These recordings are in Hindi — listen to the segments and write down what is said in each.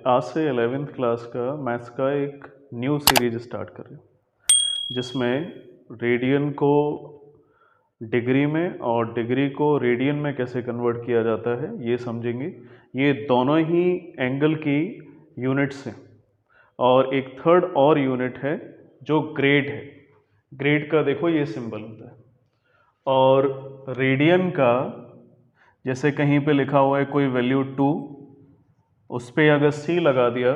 आज से 11th क्लास का मैथ्स का एक न्यू सीरीज स्टार्ट कर रहे हैं जिसमें रेडियन को डिग्री में और डिग्री को रेडियन में कैसे कन्वर्ट किया जाता है ये समझेंगे। ये दोनों ही एंगल की यूनिट्स हैं और एक थर्ड और यूनिट है जो ग्रेड है। ग्रेड का देखो ये सिंबल होता है और रेडियन का जैसे कहीं पे लिखा हुआ है कोई वैल्यू 2, उस पर अगर C लगा दिया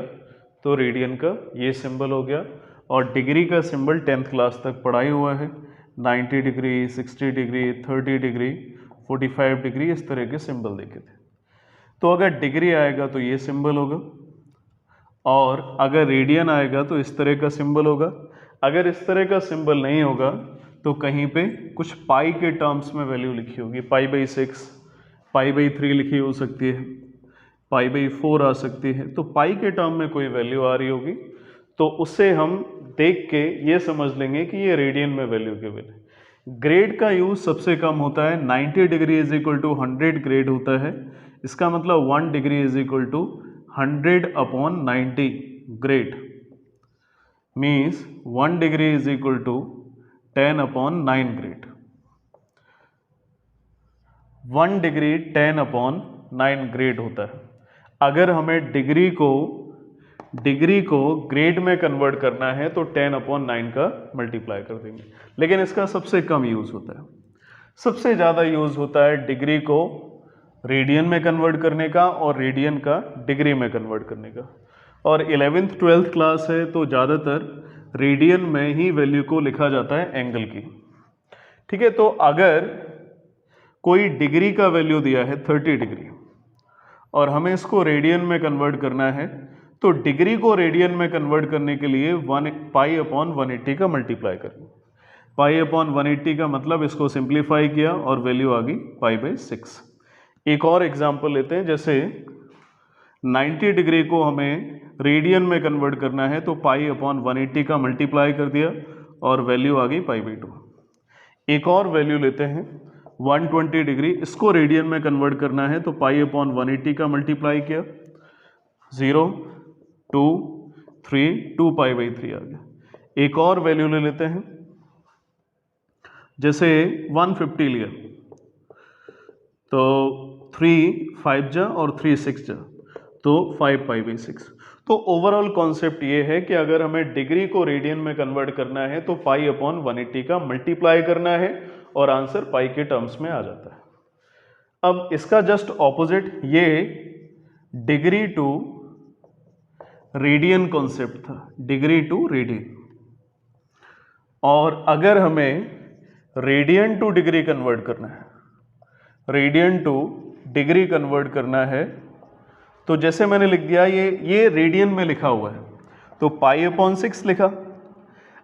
तो रेडियन का ये सिंबल हो गया। और डिग्री का सिंबल 10th क्लास तक पढ़ाई हुआ है, 90 डिग्री, 60 डिग्री, 30 डिग्री, 45 डिग्री, इस तरह के सिंबल देखे थे। तो अगर डिग्री आएगा तो ये सिंबल होगा और अगर रेडियन आएगा तो इस तरह का सिंबल होगा। अगर इस तरह का सिंबल नहीं होगा तो कहीं पे कुछ पाई के टर्म्स में वैल्यू लिखी होगी, π/6, π/3 लिखी हो सकती है, π/4 आ सकती है। तो पाई के टर्म में कोई वैल्यू आ रही होगी तो उससे हम देख के ये समझ लेंगे कि ये रेडियन में वैल्यू गिवन है। ग्रेड का यूज सबसे कम होता है, 90 degree is equal to 100 grade होता है। इसका मतलब 1 degree is equal to 100/90 grade, means 1 degree is equal to 10/9 grade. 1 degree 10/9 grade होता है। अगर हमें डिग्री को ग्रेड में कन्वर्ट करना है तो 10/9 का मल्टीप्लाई कर देंगे, लेकिन इसका सबसे कम यूज होता है। सबसे ज़्यादा यूज होता है डिग्री को रेडियन में कन्वर्ट करने का और रेडियन का डिग्री में कन्वर्ट करने का। और 11th 12th क्लास है तो ज़्यादातर रेडियन में ही वैल्यू को लिखा जाता है एंगल की। ठीक है, तो अगर कोई डिग्री का वैल्यू दिया है 30 डिग्री और हमें इसको रेडियन में कन्वर्ट करना है तो डिग्री को रेडियन में कन्वर्ट करने के लिए π/180 का मल्टीप्लाई करेंगे। π/180 का मतलब इसको सिंप्लीफाई किया और वैल्यू आ गई π/6। एक और एग्जांपल लेते हैं, जैसे 90 डिग्री को हमें रेडियन में कन्वर्ट करना है तो π/180 का मल्टीप्लाई कर दिया और वैल्यू आ गई π/2। एक और वैल्यू लेते हैं 120 डिग्री, इसको रेडियन में कन्वर्ट करना है तो π/180 का मल्टीप्लाई किया, 0, 2, 3, 2π/3 आ गया। एक और वैल्यू ले लेते हैं, जैसे 150 लिया तो 3 5 जा और 3 6 जा तो 5π/6। तो ओवरऑल कॉन्सेप्ट ये है कि अगर हमें डिग्री को रेडियन में कन्वर्ट करना है तो π/180 का मल्टीप्लाई करना है और आंसर पाई के टर्म्स में आ जाता है। अब इसका जस्ट ऑपोजिट ये डिग्री टू रेडियन कॉन्सेप्ट था, डिग्री टू रेडियन। और अगर हमें रेडियन टू डिग्री कन्वर्ट करना है, रेडियन टू डिग्री कन्वर्ट करना है तो जैसे मैंने लिख दिया ये रेडियन में लिखा हुआ है तो π/6 लिखा।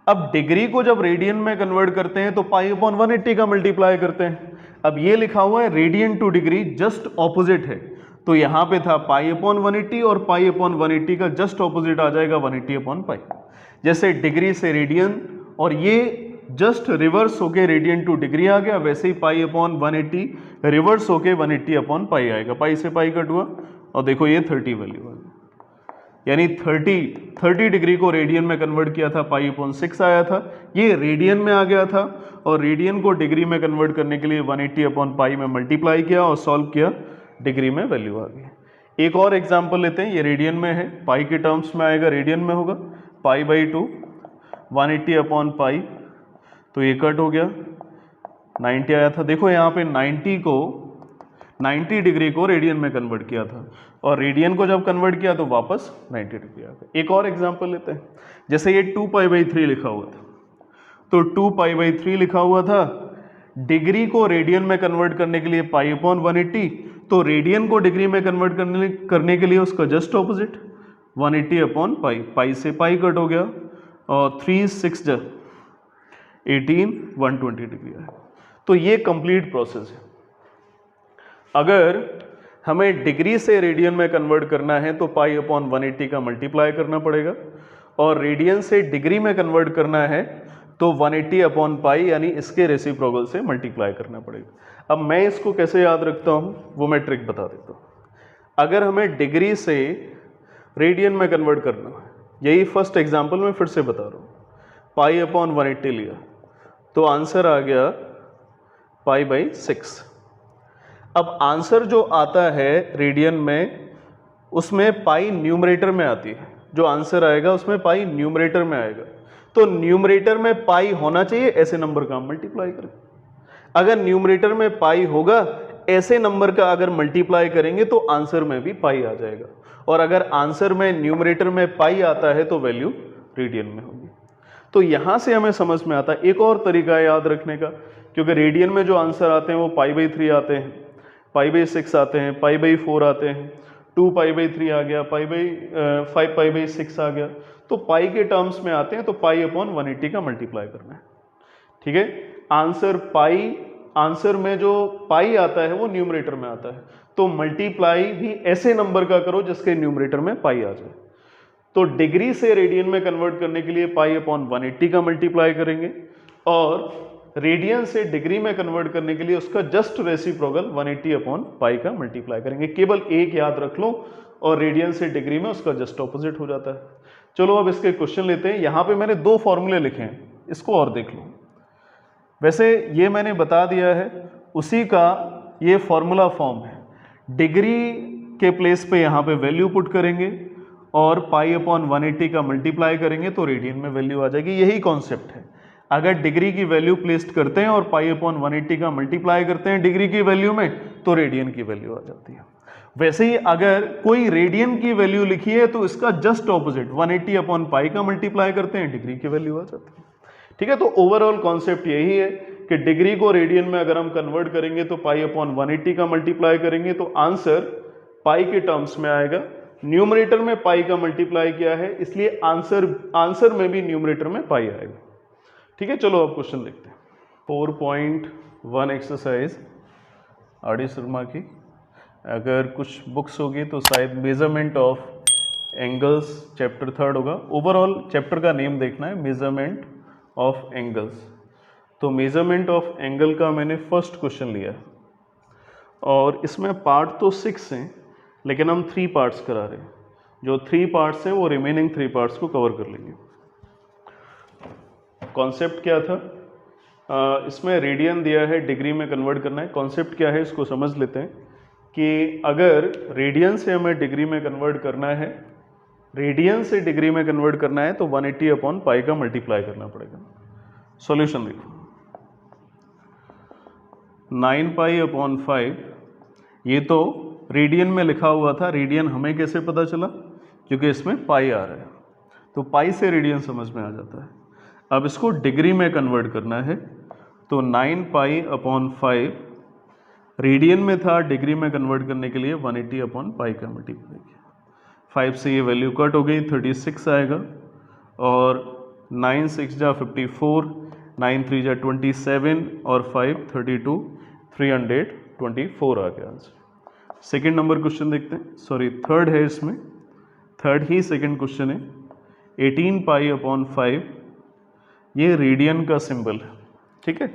अब डिग्री को जब रेडियन में कन्वर्ट करते हैं तो π/180 का मल्टीप्लाई करते हैं। अब ये लिखा हुआ है radian two degree, just opposite है तो यहां पे था π/180 और π/180 का जस्ट ऑपोजिट आ जाएगा 180/π। जैसे डिग्री से रेडियन और ये जस्ट रिवर्स होके रेडियन टू डिग्री आ गया, वैसे ही π/180 रिवर्स होके 180/π आएगा। पाई से पाई कट हुआ और देखो ये 30 वैल्यू आ गई, यानी 30 डिग्री को रेडियन में कन्वर्ट किया था, π/6 आया था, ये रेडियन में आ गया था और रेडियन को डिग्री में कन्वर्ट करने के लिए 180/π में मल्टीप्लाई किया और सॉल्व किया, डिग्री में वैल्यू आ गई। एक और एग्जांपल लेते हैं, ये रेडियन में है, पाई के टर्म्स में आएगा, रेडियन में होगा π/2 180/π, तो ये कट हो गया, 90 आया था। देखो यहाँ पे 90 डिग्री को रेडियन में कन्वर्ट किया था और रेडियन को जब कन्वर्ट किया तो वापस 90 डिग्री आ गया। एक और एग्जांपल लेते हैं, जैसे ये 2π/3 लिखा हुआ था तो 2π/3 लिखा हुआ था, डिग्री को रेडियन में कन्वर्ट करने के लिए π/180 तो रेडियन को डिग्री में कन्वर्ट करने के लिए उसका जस्ट ऑपोजिट 180/π, पाई से पाई कट हो गया और 3 6 जा 18 120 डिग्री है। तो ये कंप्लीट प्रोसेस है। अगर हमें डिग्री से रेडियन में कन्वर्ट करना है तो π/180 का मल्टीप्लाई करना पड़ेगा और रेडियन से डिग्री में कन्वर्ट करना है तो 180/π यानी इसके रेसिप्रोकल से मल्टीप्लाई करना पड़ेगा। अब मैं इसको कैसे याद रखता हूँ वो मैं ट्रिक बता देता हूँ। अगर हमें डिग्री से रेडियन में कन्वर्ट करना है। यही फर्स्ट एग्जाम्पल में फिर से बता रहा हूँ, पाई अपॉन 180 लिया तो आंसर आ गया पाई बाई 6। अब आंसर जो आता है रेडियन में उसमें पाई न्यूमरेटर में आती है, जो आंसर आएगा उसमें पाई न्यूमरेटर में आएगा, तो न्यूमरेटर में पाई होना चाहिए, ऐसे नंबर का हम मल्टीप्लाई करें। अगर न्यूमरेटर में पाई होगा, ऐसे नंबर का अगर मल्टीप्लाई करेंगे तो आंसर में भी पाई आ जाएगा, और अगर आंसर में न्यूमरेटर में पाई आता है तो वैल्यू रेडियन में होगी। तो यहां से हमें समझ में आता है एक और तरीका है याद रखने का, क्योंकि रेडियन में जो आंसर आते हैं वो पाई बाई 3 आते हैं, पाई बाई 6 आते हैं, पाई बाई 4 आते हैं, 2 पाई बाई 3 आ गया, 5 पाई बाई 6 आ गया, तो पाई के टर्म्स में आते हैं तो पाई अपॉन 180 का मल्टीप्लाई करना है। ठीक है, आंसर में जो पाई आता है वो न्यूमरेटर में आता है, तो मल्टीप्लाई भी ऐसे नंबर का करो जिसके न्यूमरेटर में पाई आ जाए। तो डिग्री से रेडियन में कन्वर्ट करने के लिए पाई अपॉन 180 का मल्टीप्लाई करेंगे, और रेडियन से डिग्री में कन्वर्ट करने के लिए उसका जस्ट रेसिप्रोकल 180 अपॉन पाई का मल्टीप्लाई करेंगे। केवल एक याद रख लो, और रेडियन से डिग्री में उसका जस्ट ऑपोजिट हो जाता है। चलो अब इसके क्वेश्चन लेते हैं। यहाँ पे मैंने 2 फॉर्मूले लिखे हैं, इसको और देख लो। वैसे ये मैंने बता दिया है, उसी का ये फॉर्मूला फॉर्म है। डिग्री के प्लेस पे यहाँ पे वैल्यू पुट करेंगे और पाई अपॉन 180 का मल्टीप्लाई करेंगे तो रेडियन में वैल्यू आ जाएगी। यही कॉन्सेप्ट है। अगर डिग्री की वैल्यू प्लेस्ड करते हैं और पाई अपॉन 180 का मल्टीप्लाई करते हैं डिग्री की वैल्यू में, तो रेडियन की वैल्यू आ जाती है। वैसे ही अगर कोई रेडियन की वैल्यू लिखी है तो इसका जस्ट ऑपोजिट 180 अपॉन पाई का मल्टीप्लाई करते हैं, डिग्री की वैल्यू आ जाती है। ठीक है, तो ओवरऑल कॉन्सेप्ट यही है कि डिग्री को रेडियन में अगर हम कन्वर्ट करेंगे तो पाई अपॉन 180 का मल्टीप्लाई करेंगे तो आंसर पाई के टर्म्स में आएगा। न्यूमरेटर में पाई का मल्टीप्लाई किया है, इसलिए आंसर में भी न्यूमरेटर में पाई आएगा। ठीक है, चलो अब क्वेश्चन देखते हैं। 4.1 एक्सरसाइज आर.डी. शर्मा की। अगर कुछ बुक्स होगी तो शायद मेजरमेंट ऑफ एंगल्स चैप्टर 3 होगा। ओवरऑल चैप्टर का नेम देखना है, मेजरमेंट ऑफ एंगल्स। तो मेजरमेंट ऑफ एंगल का मैंने फर्स्ट क्वेश्चन लिया, और इसमें पार्ट तो 6 हैं, लेकिन हम 3 पार्ट्स करा रहे हैं। जो 3 पार्ट्स हैं वो रिमेनिंग 3 पार्ट्स को कवर कर लेंगे। कॉन्सेप्ट क्या था, इसमें रेडियन दिया है, डिग्री में कन्वर्ट करना है। कॉन्सेप्ट क्या है इसको समझ लेते हैं कि अगर रेडियन से हमें डिग्री में कन्वर्ट करना है, रेडियन से डिग्री में कन्वर्ट करना है तो 180 अपॉन पाई का मल्टीप्लाई करना पड़ेगा। सॉल्यूशन देखो, 9 पाई अपॉन 5, ये तो रेडियन में लिखा हुआ था। रेडियन हमें कैसे पता चला, क्योंकि इसमें पाई आ रहा है, तो पाई से रेडियन समझ में आ जाता है। अब इसको डिग्री में कन्वर्ट करना है तो 9 पाई अपॉन 5 रेडियन में था, डिग्री में कन्वर्ट करने के लिए 180 अपॉन पाई का मल्टीप्लाई किया। 5 से ये वैल्यू कट हो गई, 36 आएगा, और 9 6 जा 54, 9 3 जा 27, और 5 32, 324 आ गया आंसर। सेकेंड नंबर क्वेश्चन देखते हैं, सॉरी थर्ड है, इसमें थर्ड ही सेकेंड क्वेश्चन है। 18 पाई अपॉन 5, ये रेडियन का सिंबल है। ठीक है,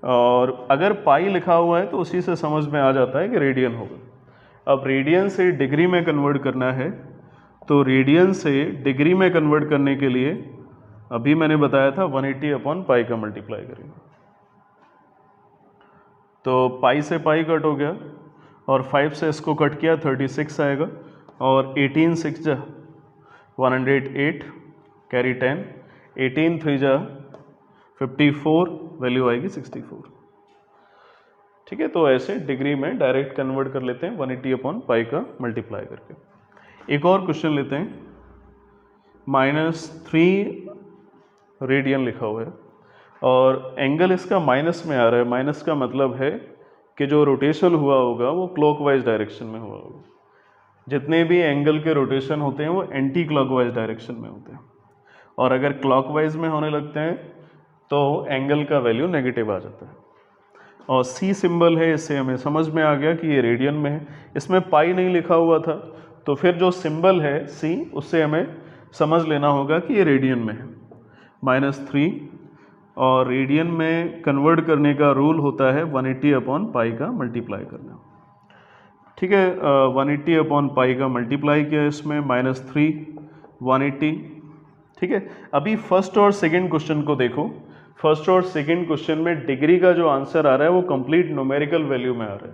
और अगर पाई लिखा हुआ है तो उसी से समझ में आ जाता है कि रेडियन होगा। अब रेडियन से डिग्री में कन्वर्ट करना है, तो रेडियन से डिग्री में कन्वर्ट करने के लिए अभी मैंने बताया था 180 अपॉन पाई का मल्टीप्लाई करेंगे। तो पाई से पाई कट हो गया, और 5 से इसको कट किया, 36 आएगा, और 18 6 जा 108, कैरी 10, 18 3 जा 54, वैल्यू आएगी 64। ठीक है, तो ऐसे डिग्री में डायरेक्ट कन्वर्ट कर लेते हैं 180 अपॉन पाई का मल्टीप्लाई करके। एक और क्वेश्चन लेते हैं, -3 रेडियन लिखा हुआ है, और एंगल इसका माइनस में आ रहा है। माइनस का मतलब है कि जो रोटेशन हुआ होगा वो क्लॉकवाइज डायरेक्शन में हुआ होगा। जितने भी एंगल के रोटेशन होते हैं वो एंटी क्लॉकवाइज डायरेक्शन में होते हैं, और अगर क्लॉकवाइज में होने लगते हैं तो एंगल का वैल्यू नेगेटिव आ जाता है। और सी सिंबल है, इससे हमें समझ में आ गया कि ये रेडियन में है। इसमें पाई नहीं लिखा हुआ था, तो फिर जो सिंबल है सी, उससे हमें समझ लेना होगा कि ये रेडियन में है। -3, और रेडियन में कन्वर्ट करने का रूल होता है 180 अपॉन पाई का मल्टीप्लाई करना। ठीक है, 180 अपॉन पाई का मल्टीप्लाई किया इसमें -3 180। ठीक है, अभी फर्स्ट और सेकंड क्वेश्चन को देखो। फर्स्ट और सेकंड क्वेश्चन में डिग्री का जो आंसर आ रहा है वो कंप्लीट न्यूमेरिकल वैल्यू में आ रहा है,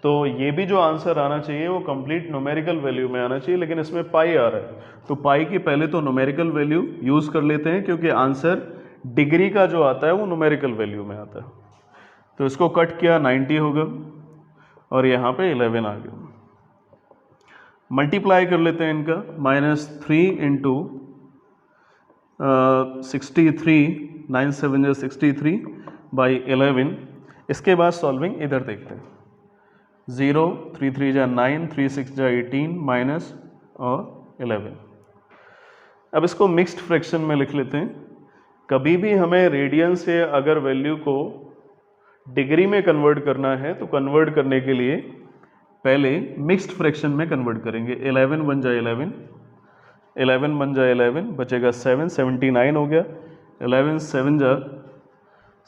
तो ये भी जो आंसर आना चाहिए वो कंप्लीट न्यूमेरिकल वैल्यू में आना चाहिए, लेकिन इसमें पाई आ रहा है, तो पाई की पहले तो न्यूमेरिकल वैल्यू यूज़ कर लेते हैं, क्योंकि आंसर डिग्री का जो आता है वो न्यूमेरिकल वैल्यू में आता है। तो इसको कट किया 90 होगा और यहाँ पे 11 आ गया। मल्टीप्लाई कर लेते हैं इनका, -3 इंटू 63 9 7 जा 63 बाई 11। इसके बाद सॉल्विंग इधर देखते हैं। 0 3 3 जा 9 3 6 जा 18 माइनस और 11। अब इसको मिक्स्ड फ्रैक्शन में लिख लेते हैं। कभी भी हमें रेडियन से अगर वैल्यू को डिग्री में कन्वर्ट करना है तो कन्वर्ट करने के लिए पहले मिक्स्ड फ्रैक्शन में कन्वर्ट करेंगे। 11 बन जाए 11, 11 बन जाए 11, बचेगा 7, 79 हो गया। 11 7 जा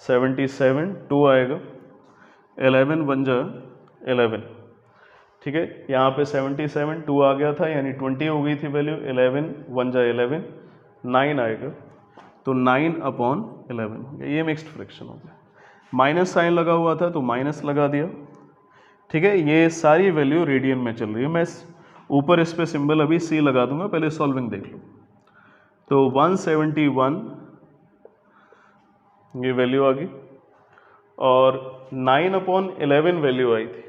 77, 2 आएगा। 11 बन जा 11, ठीक है, यहाँ पे 77 2 आ गया था, यानी 20 हो गई थी वैल्यू। 11 1 जा 11, 9 आएगा, तो 9 अपॉन 11 हो गया। ये मिक्स्ड फ्रैक्शन हो गया। माइनस साइन लगा हुआ था तो माइनस लगा दिया। ठीक है, ये सारी वैल्यू रेडियन में चल रही है। मैं ऊपर इस पे सिंबल अभी सी लगा दूंगा, पहले सॉल्विंग देख लो। तो 171 ये वैल्यू आ गई और 9 अपॉन 11 वैल्यू आई थी।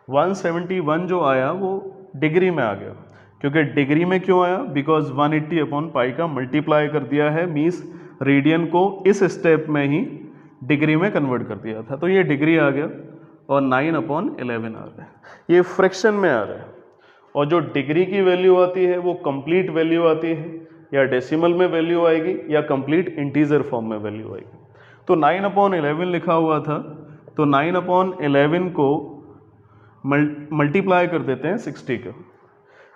171 जो आया वो डिग्री में आ गया, क्योंकि डिग्री में क्यों आया? बिकॉज 180 अपॉन पाई का मल्टीप्लाई कर दिया है, मीन्स रेडियन को इस स्टेप में ही डिग्री में कन्वर्ट कर दिया था, तो ये डिग्री आ गया और 9 अपॉन 11 आ रहा है। ये फ्रैक्शन में आ रहा है, और जो डिग्री की वैल्यू आती है वो कंप्लीट वैल्यू आती है, या डेसिमल में वैल्यू आएगी या कंप्लीट इंटीजर फॉर्म में वैल्यू आएगी। तो 9 अपॉन 11 लिखा हुआ था, तो 9 अपॉन 11 को मल्टीप्लाई कर देते हैं 60 का।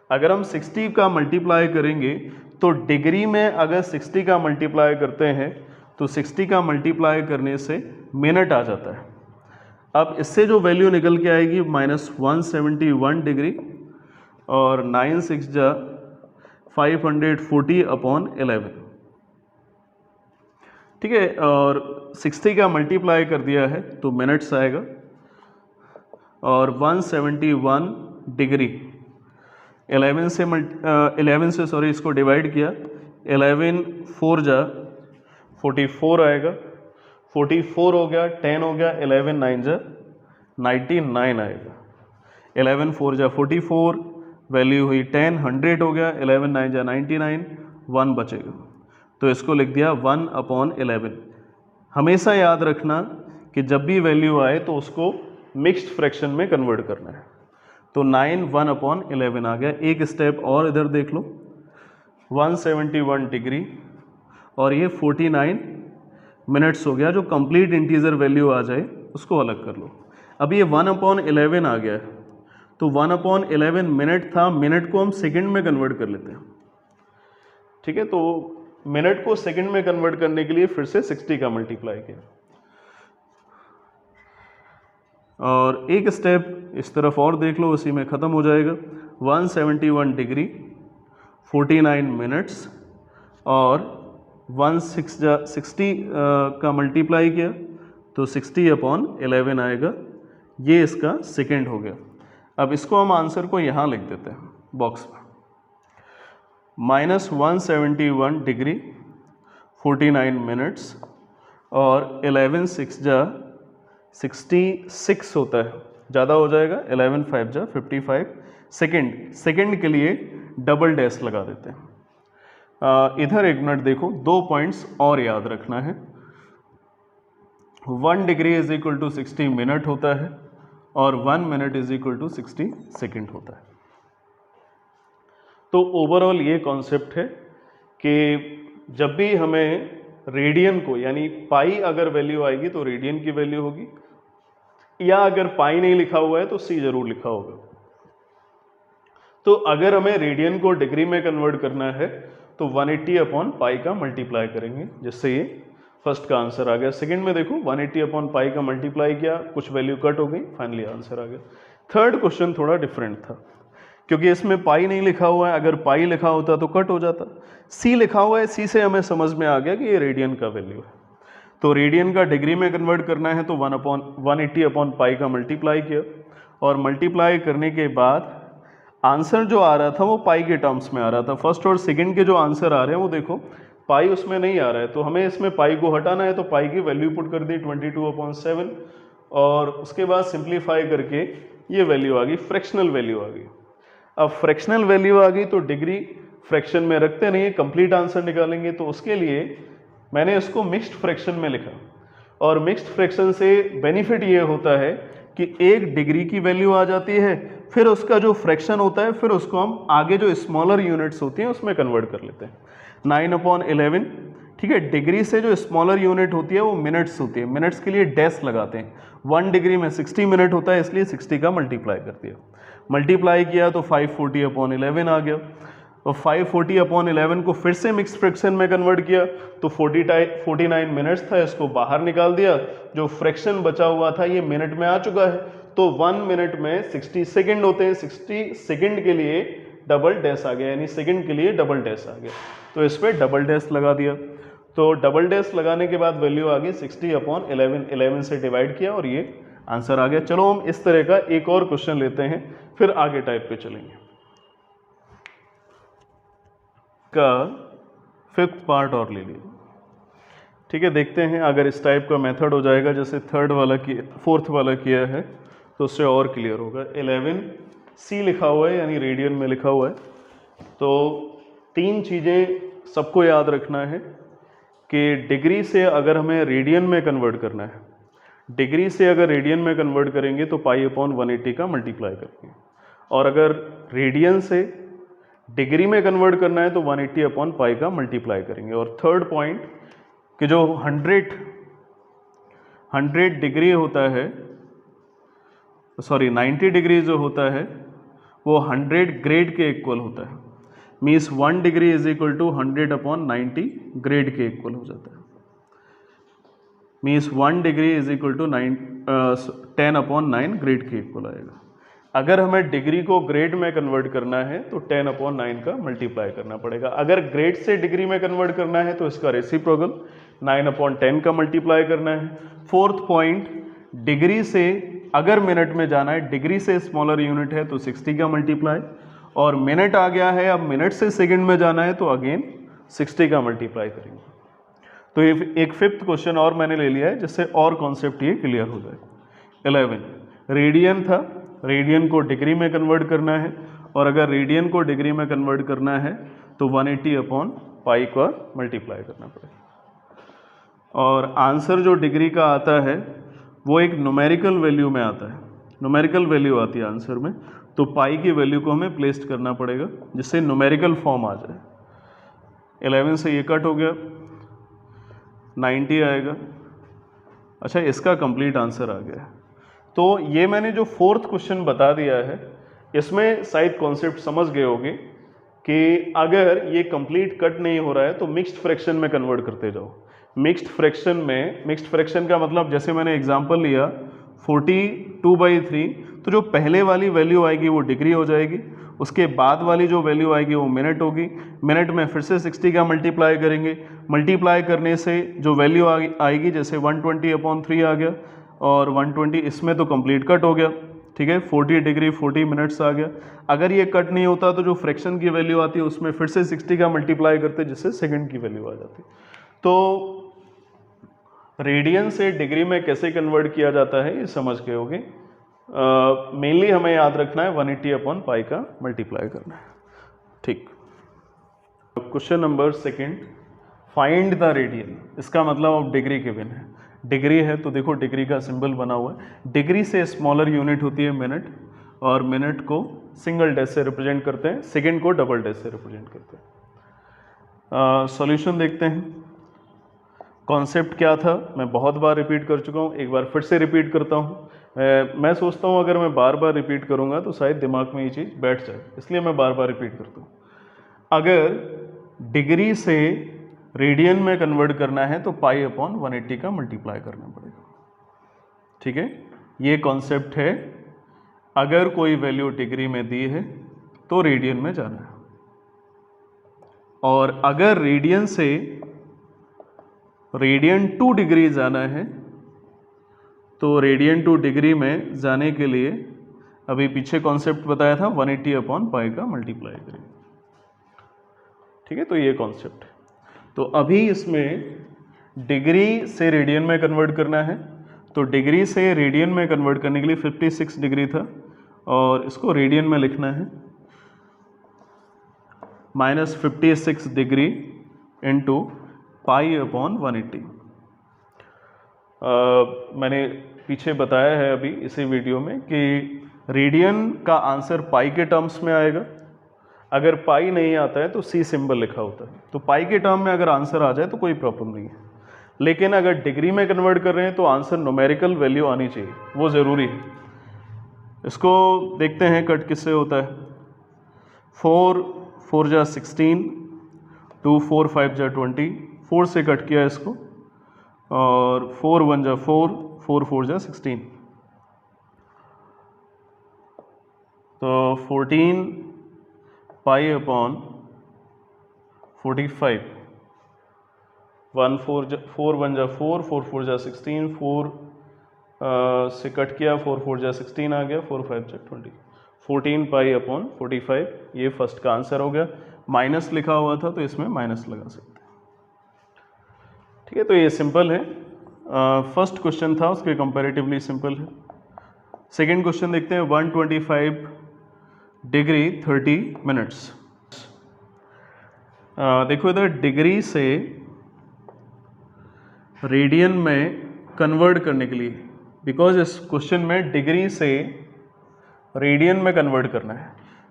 अगर हम 60 का मल्टीप्लाई करेंगे तो डिग्री में अगर 60 का मल्टीप्लाई करते हैं तो 60 का मल्टीप्लाई करने से मिनट आ जाता है। अब इससे जो वैल्यू निकल के आएगी -171 डिग्री और 9 6 जा 540 अपॉन 11। ठीक है, और 60 का मल्टीप्लाई कर दिया है तो मिनट्स आएगा, और 171 डिग्री 11 से सॉरी इसको डिवाइड किया, 11 4 जा 44 आएगा, 44 हो गया, 10 हो गया, 11 9 जा 99 आएगा। 11 4 जा 44, वैल्यू हुई 10, 100 हो गया, 11 9 जा 99, 1 बचेगा, तो इसको लिख दिया 1 अपॉन 11। हमेशा याद रखना कि जब भी वैल्यू आए तो उसको मिक्स्ड फ्रैक्शन में कन्वर्ट करना है। तो 9 1 अपॉन 11 आ गया। एक स्टेप और इधर देख लो, 171 डिग्री और ये 49 मिनट्स हो गया। जो कंप्लीट इंटीजर वैल्यू आ जाए उसको अलग कर लो। अब ये 1 अपॉन 11 आ गया है, तो 1 अपॉन 11 मिनट था, मिनट को हम सेकंड में कन्वर्ट कर लेते हैं। ठीक है, तो मिनट को सेकंड में कन्वर्ट करने के लिए फिर से 60 का मल्टीप्लाई किया, और एक स्टेप इस तरफ और देख लो, उसी में ख़त्म हो जाएगा। 171 डिग्री 49 मिनट्स और 60 का मल्टीप्लाई किया तो 60 अपॉन 11 आएगा। ये इसका सेकंड हो गया। अब इसको हम आंसर को यहाँ लिख देते हैं बॉक्स में, -171 डिग्री 49 मिनट्स और 11 6 जा 66 होता है, ज़्यादा हो जाएगा, 11 5 जा 55 सेकंड के लिए डबल डैश लगा देते हैं। इधर एक मिनट देखो, 2 पॉइंट्स और याद रखना है। 1 degree is equal to 60 minute होता है और 1 minute is equal to 60 second होता है। तो ओवरऑल ये कॉन्सेप्ट है कि जब भी हमें रेडियन को, यानी पाई अगर वैल्यू आएगी तो रेडियन की वैल्यू होगी, या अगर पाई नहीं लिखा हुआ है तो सी जरूर लिखा होगा। तो अगर हमें रेडियन को डिग्री में कन्वर्ट करना है तो 180 अपॉन पाई का मल्टीप्लाई करेंगे, जिससे ये फर्स्ट का आंसर आ गया। सेकंड में देखो 180 अपॉन पाई का मल्टीप्लाई किया, कुछ वैल्यू कट हो गई, फाइनली आंसर आ गया। थर्ड क्वेश्चन थोड़ा डिफरेंट था क्योंकि इसमें पाई नहीं लिखा हुआ है, अगर पाई लिखा होता तो कट हो जाता। सी लिखा हुआ है, सी से हमें समझ में आ गया कि ये रेडियन का वैल्यू है। तो रेडियन का डिग्री में कन्वर्ट करना है तो 180 अपॉन पाई का मल्टीप्लाई किया, और मल्टीप्लाई करने के बाद आंसर जो आ रहा था वो पाई के टर्म्स में आ रहा था। फर्स्ट और सेकंड के जो आंसर आ रहे हैं वो देखो पाई उसमें नहीं आ रहा है, तो हमें इसमें पाई को हटाना है। तो पाई की वैल्यू पुट कर दी 22/7, और उसके बाद सिंप्लीफाई करके ये वैल्यू आ गई, फ्रैक्शनल वैल्यू आ गई। अब फ्रैक्शनल वैल्यू आ गई तो डिग्री फ्रैक्शन में रखते नहीं, कंप्लीट आंसर निकालेंगे, तो उसके लिए मैंने इसको मिक्स्ड फ्रैक्शन में लिखा। और मिक्स्ड फ्रैक्शन से बेनिफिट ये होता है कि एक डिग्री की वैल्यू आ जाती है, फिर उसका जो फ्रैक्शन होता है फिर उसको हम आगे जो स्मॉलर यूनिट्स होती हैं उसमें कन्वर्ट कर लेते हैं। 9/11, ठीक है। डिग्री से जो स्मॉलर यूनिट होती है वो मिनट्स होती है, मिनट्स के लिए डैश लगाते हैं। 1 डिग्री में 60 मिनट होता है, इसलिए 60 का मल्टीप्लाई कर दिया। मल्टीप्लाई किया तो 540/11 आ गया, और 540/11 को फिर से मिक्स फ्रैक्शन में कन्वर्ट किया तो 49 मिनट्स था, इसको बाहर निकाल दिया। जो फ्रैक्शन बचा हुआ था ये मिनट में आ चुका है, तो 1 मिनट में 60 सेकंड होते हैं, 60 सेकंड के लिए डबल डैश आ गया, यानी सेकंड के लिए डबल डैश आ गया, तो इस पर डबल डैश लगा दिया। तो डबल डैश लगाने के बाद वैल्यू आ गई 60/11, 11 से डिवाइड किया और ये आंसर आ गया। चलो हम इस तरह का एक और क्वेश्चन लेते हैं, फिर आगे टाइप पे चलेंगे। का 5th पार्ट और ले लिया, ठीक है। देखते हैं अगर इस टाइप का मेथड हो जाएगा जैसे 4th वाला किया है तो उससे और क्लियर होगा। 11 सी लिखा हुआ है यानी रेडियन में लिखा हुआ है, तो 3 चीज़ें सबको याद रखना है कि डिग्री से अगर हमें रेडियन में कन्वर्ट करना है, डिग्री से अगर रेडियन में कन्वर्ट करेंगे तो पाई/180 का मल्टीप्लाई करेंगे, और अगर रेडियन से डिग्री में कन्वर्ट करना है तो 180/पाई का मल्टीप्लाई करेंगे। और थर्ड पॉइंट कि जो 100 डिग्री होता है, सॉरी 90 डिग्री जो होता है वो 100 ग्रेड के इक्वल होता है। Means 1 degree is equal to 100/90 grade के इक्वल हो जाता है। Means 1 degree is equal to 10/9 grade के इक्वल आएगा। अगर हमें डिग्री को ग्रेड में कन्वर्ट करना है तो 10/9 का मल्टीप्लाई करना पड़ेगा। अगर ग्रेड से डिग्री में कन्वर्ट करना है तो इसका रेसिप्रोकल 9/10 का मल्टीप्लाई करना है। 4th पॉइंट, डिग्री से अगर मिनट में जाना है, डिग्री से स्मॉलर यूनिट है तो 60 का मल्टीप्लाई, और मिनट आ गया है, अब मिनट से सेकंड में जाना है तो अगेन 60 का मल्टीप्लाई करेंगे। तो ये एक 5th क्वेश्चन और मैंने ले लिया है जिससे और कॉन्सेप्ट ये क्लियर हो जाए। 11 रेडियन था, रेडियन को डिग्री में कन्वर्ट करना है, और अगर रेडियन को डिग्री में कन्वर्ट करना है तो 180/पाई का मल्टीप्लाई करना पड़ेगा। और आंसर जो डिग्री का आता है वो एक न्यूमेरिकल वैल्यू में आता है, न्यूमेरिकल वैल्यू आती है आंसर में, तो पाई की वैल्यू को हमें प्लेस करना पड़ेगा जिससे न्यूमेरिकल फॉर्म आ जाए। 11 से ये कट हो गया, 90 आएगा। अच्छा, इसका कंप्लीट आंसर आ गया है। तो ये मैंने जो 4th क्वेश्चन बता दिया है इसमें शायद कॉन्सेप्ट समझ गए होंगे कि अगर ये कंप्लीट कट नहीं हो रहा है तो मिक्स्ड फ्रैक्शन में कन्वर्ट करते जाओ। मिक्स्ड फ्रैक्शन में, मिक्स्ड फ्रैक्शन का मतलब जैसे मैंने एग्जांपल लिया 42/3, तो जो पहले वाली वैल्यू आएगी वो डिग्री हो जाएगी, उसके बाद वाली जो वैल्यू आएगी वो मिनट होगी। मिनट में फिर से 60 का मल्टीप्लाई करेंगे, मल्टीप्लाई करने से जो वैल्यू आएगी जैसे 120/3 आ गया, और 120 इसमें तो कंप्लीट कट हो गया, ठीक है। 40 डिग्री 40 मिनट्स आ गया। अगर ये कट नहीं होता तो जो फ्रैक्शन की वैल्यू आती है उसमें फिर से 60 का मल्टीप्लाई करते जिससे सेकंड की वैल्यू आ जाती। तो रेडियन से डिग्री में कैसे कन्वर्ट किया जाता है ये समझ गए होंगे। मेनली हमें याद रखना है 180/पाई का मल्टीप्लाई करना है, ठीक। Question number 2, find the radian. इसका मतलब अब डिग्री गिवन है, डिग्री है तो देखो डिग्री का सिंबल बना हुआ है। डिग्री से स्मॉलर यूनिट होती है मिनट, और मिनट को सिंगल डैश से रिप्रेजेंट करते हैं, सेकंड को डबल डैश से रिप्रेजेंट करते हैं। सॉल्यूशन देखते हैं। कॉन्सेप्ट क्या था मैं बहुत बार रिपीट कर चुका हूँ, एक बार फिर से रिपीट करता हूँ। मैं सोचता हूँ अगर मैं बार बार रिपीट करूँगा तो शायद दिमाग में ये चीज़ बैठ जाए, इसलिए मैं बार बार रिपीट करता हूँ। अगर डिग्री से रेडियन में कन्वर्ट करना है तो पाई/180 का मल्टीप्लाई करना पड़ेगा, ठीक है। ये कॉन्सेप्ट है अगर कोई वैल्यू डिग्री में दी है तो रेडियन में जाना है, और अगर रेडियन से रेडियन टू डिग्री जाना है तो रेडियन टू डिग्री में जाने के लिए अभी पीछे कॉन्सेप्ट बताया था 180 अपॉन पाई का मल्टीप्लाई करें। ठीक है, तो ये कॉन्सेप्ट है। तो अभी इसमें डिग्री से रेडियन में कन्वर्ट करना है, तो डिग्री से रेडियन में कन्वर्ट करने के लिए 56 डिग्री था और इसको रेडियन में लिखना है -56 डिग्री इंटू पाई अपॉन 180। मैंने पीछे बताया है अभी इसी वीडियो में कि रेडियन का आंसर पाई के टर्म्स में आएगा। अगर पाई नहीं आता है तो सी सिंबल लिखा होता है, तो पाई के टर्म में अगर आंसर आ जाए तो कोई प्रॉब्लम नहीं है। लेकिन अगर डिग्री में कन्वर्ट कर रहे हैं तो आंसर न्यूमेरिकल वैल्यू आनी चाहिए, वो ज़रूरी है। इसको देखते हैं कट किससे होता है। 4 4 जा 16, 2 4 5 जा 20, 4 से कट किया इसको, और 4 1 जा 4, 4 4 जा 16, तो 14 पाई अपॉन 45, 1 4 1 जा 4, 4 4 जा 16, 4 से कट किया, 4 4 जा 16 आ गया, 4 5 जा 20, 14 पाई अपॉन 45, ये फर्स्ट का आंसर हो गया। माइनस लिखा हुआ था तो इसमें माइनस लगा सकते हैं। ठीक है, तो ये सिंपल है। फर्स्ट क्वेश्चन था उसके कंपैरेटिवली सिंपल है। सेकेंड क्वेश्चन देखते हैं। 125 डिग्री 30 मिनट्स। देखो इधर डिग्री से रेडियन में कन्वर्ट करने के लिए, बिकॉज इस क्वेश्चन में डिग्री से रेडियन में कन्वर्ट करना है,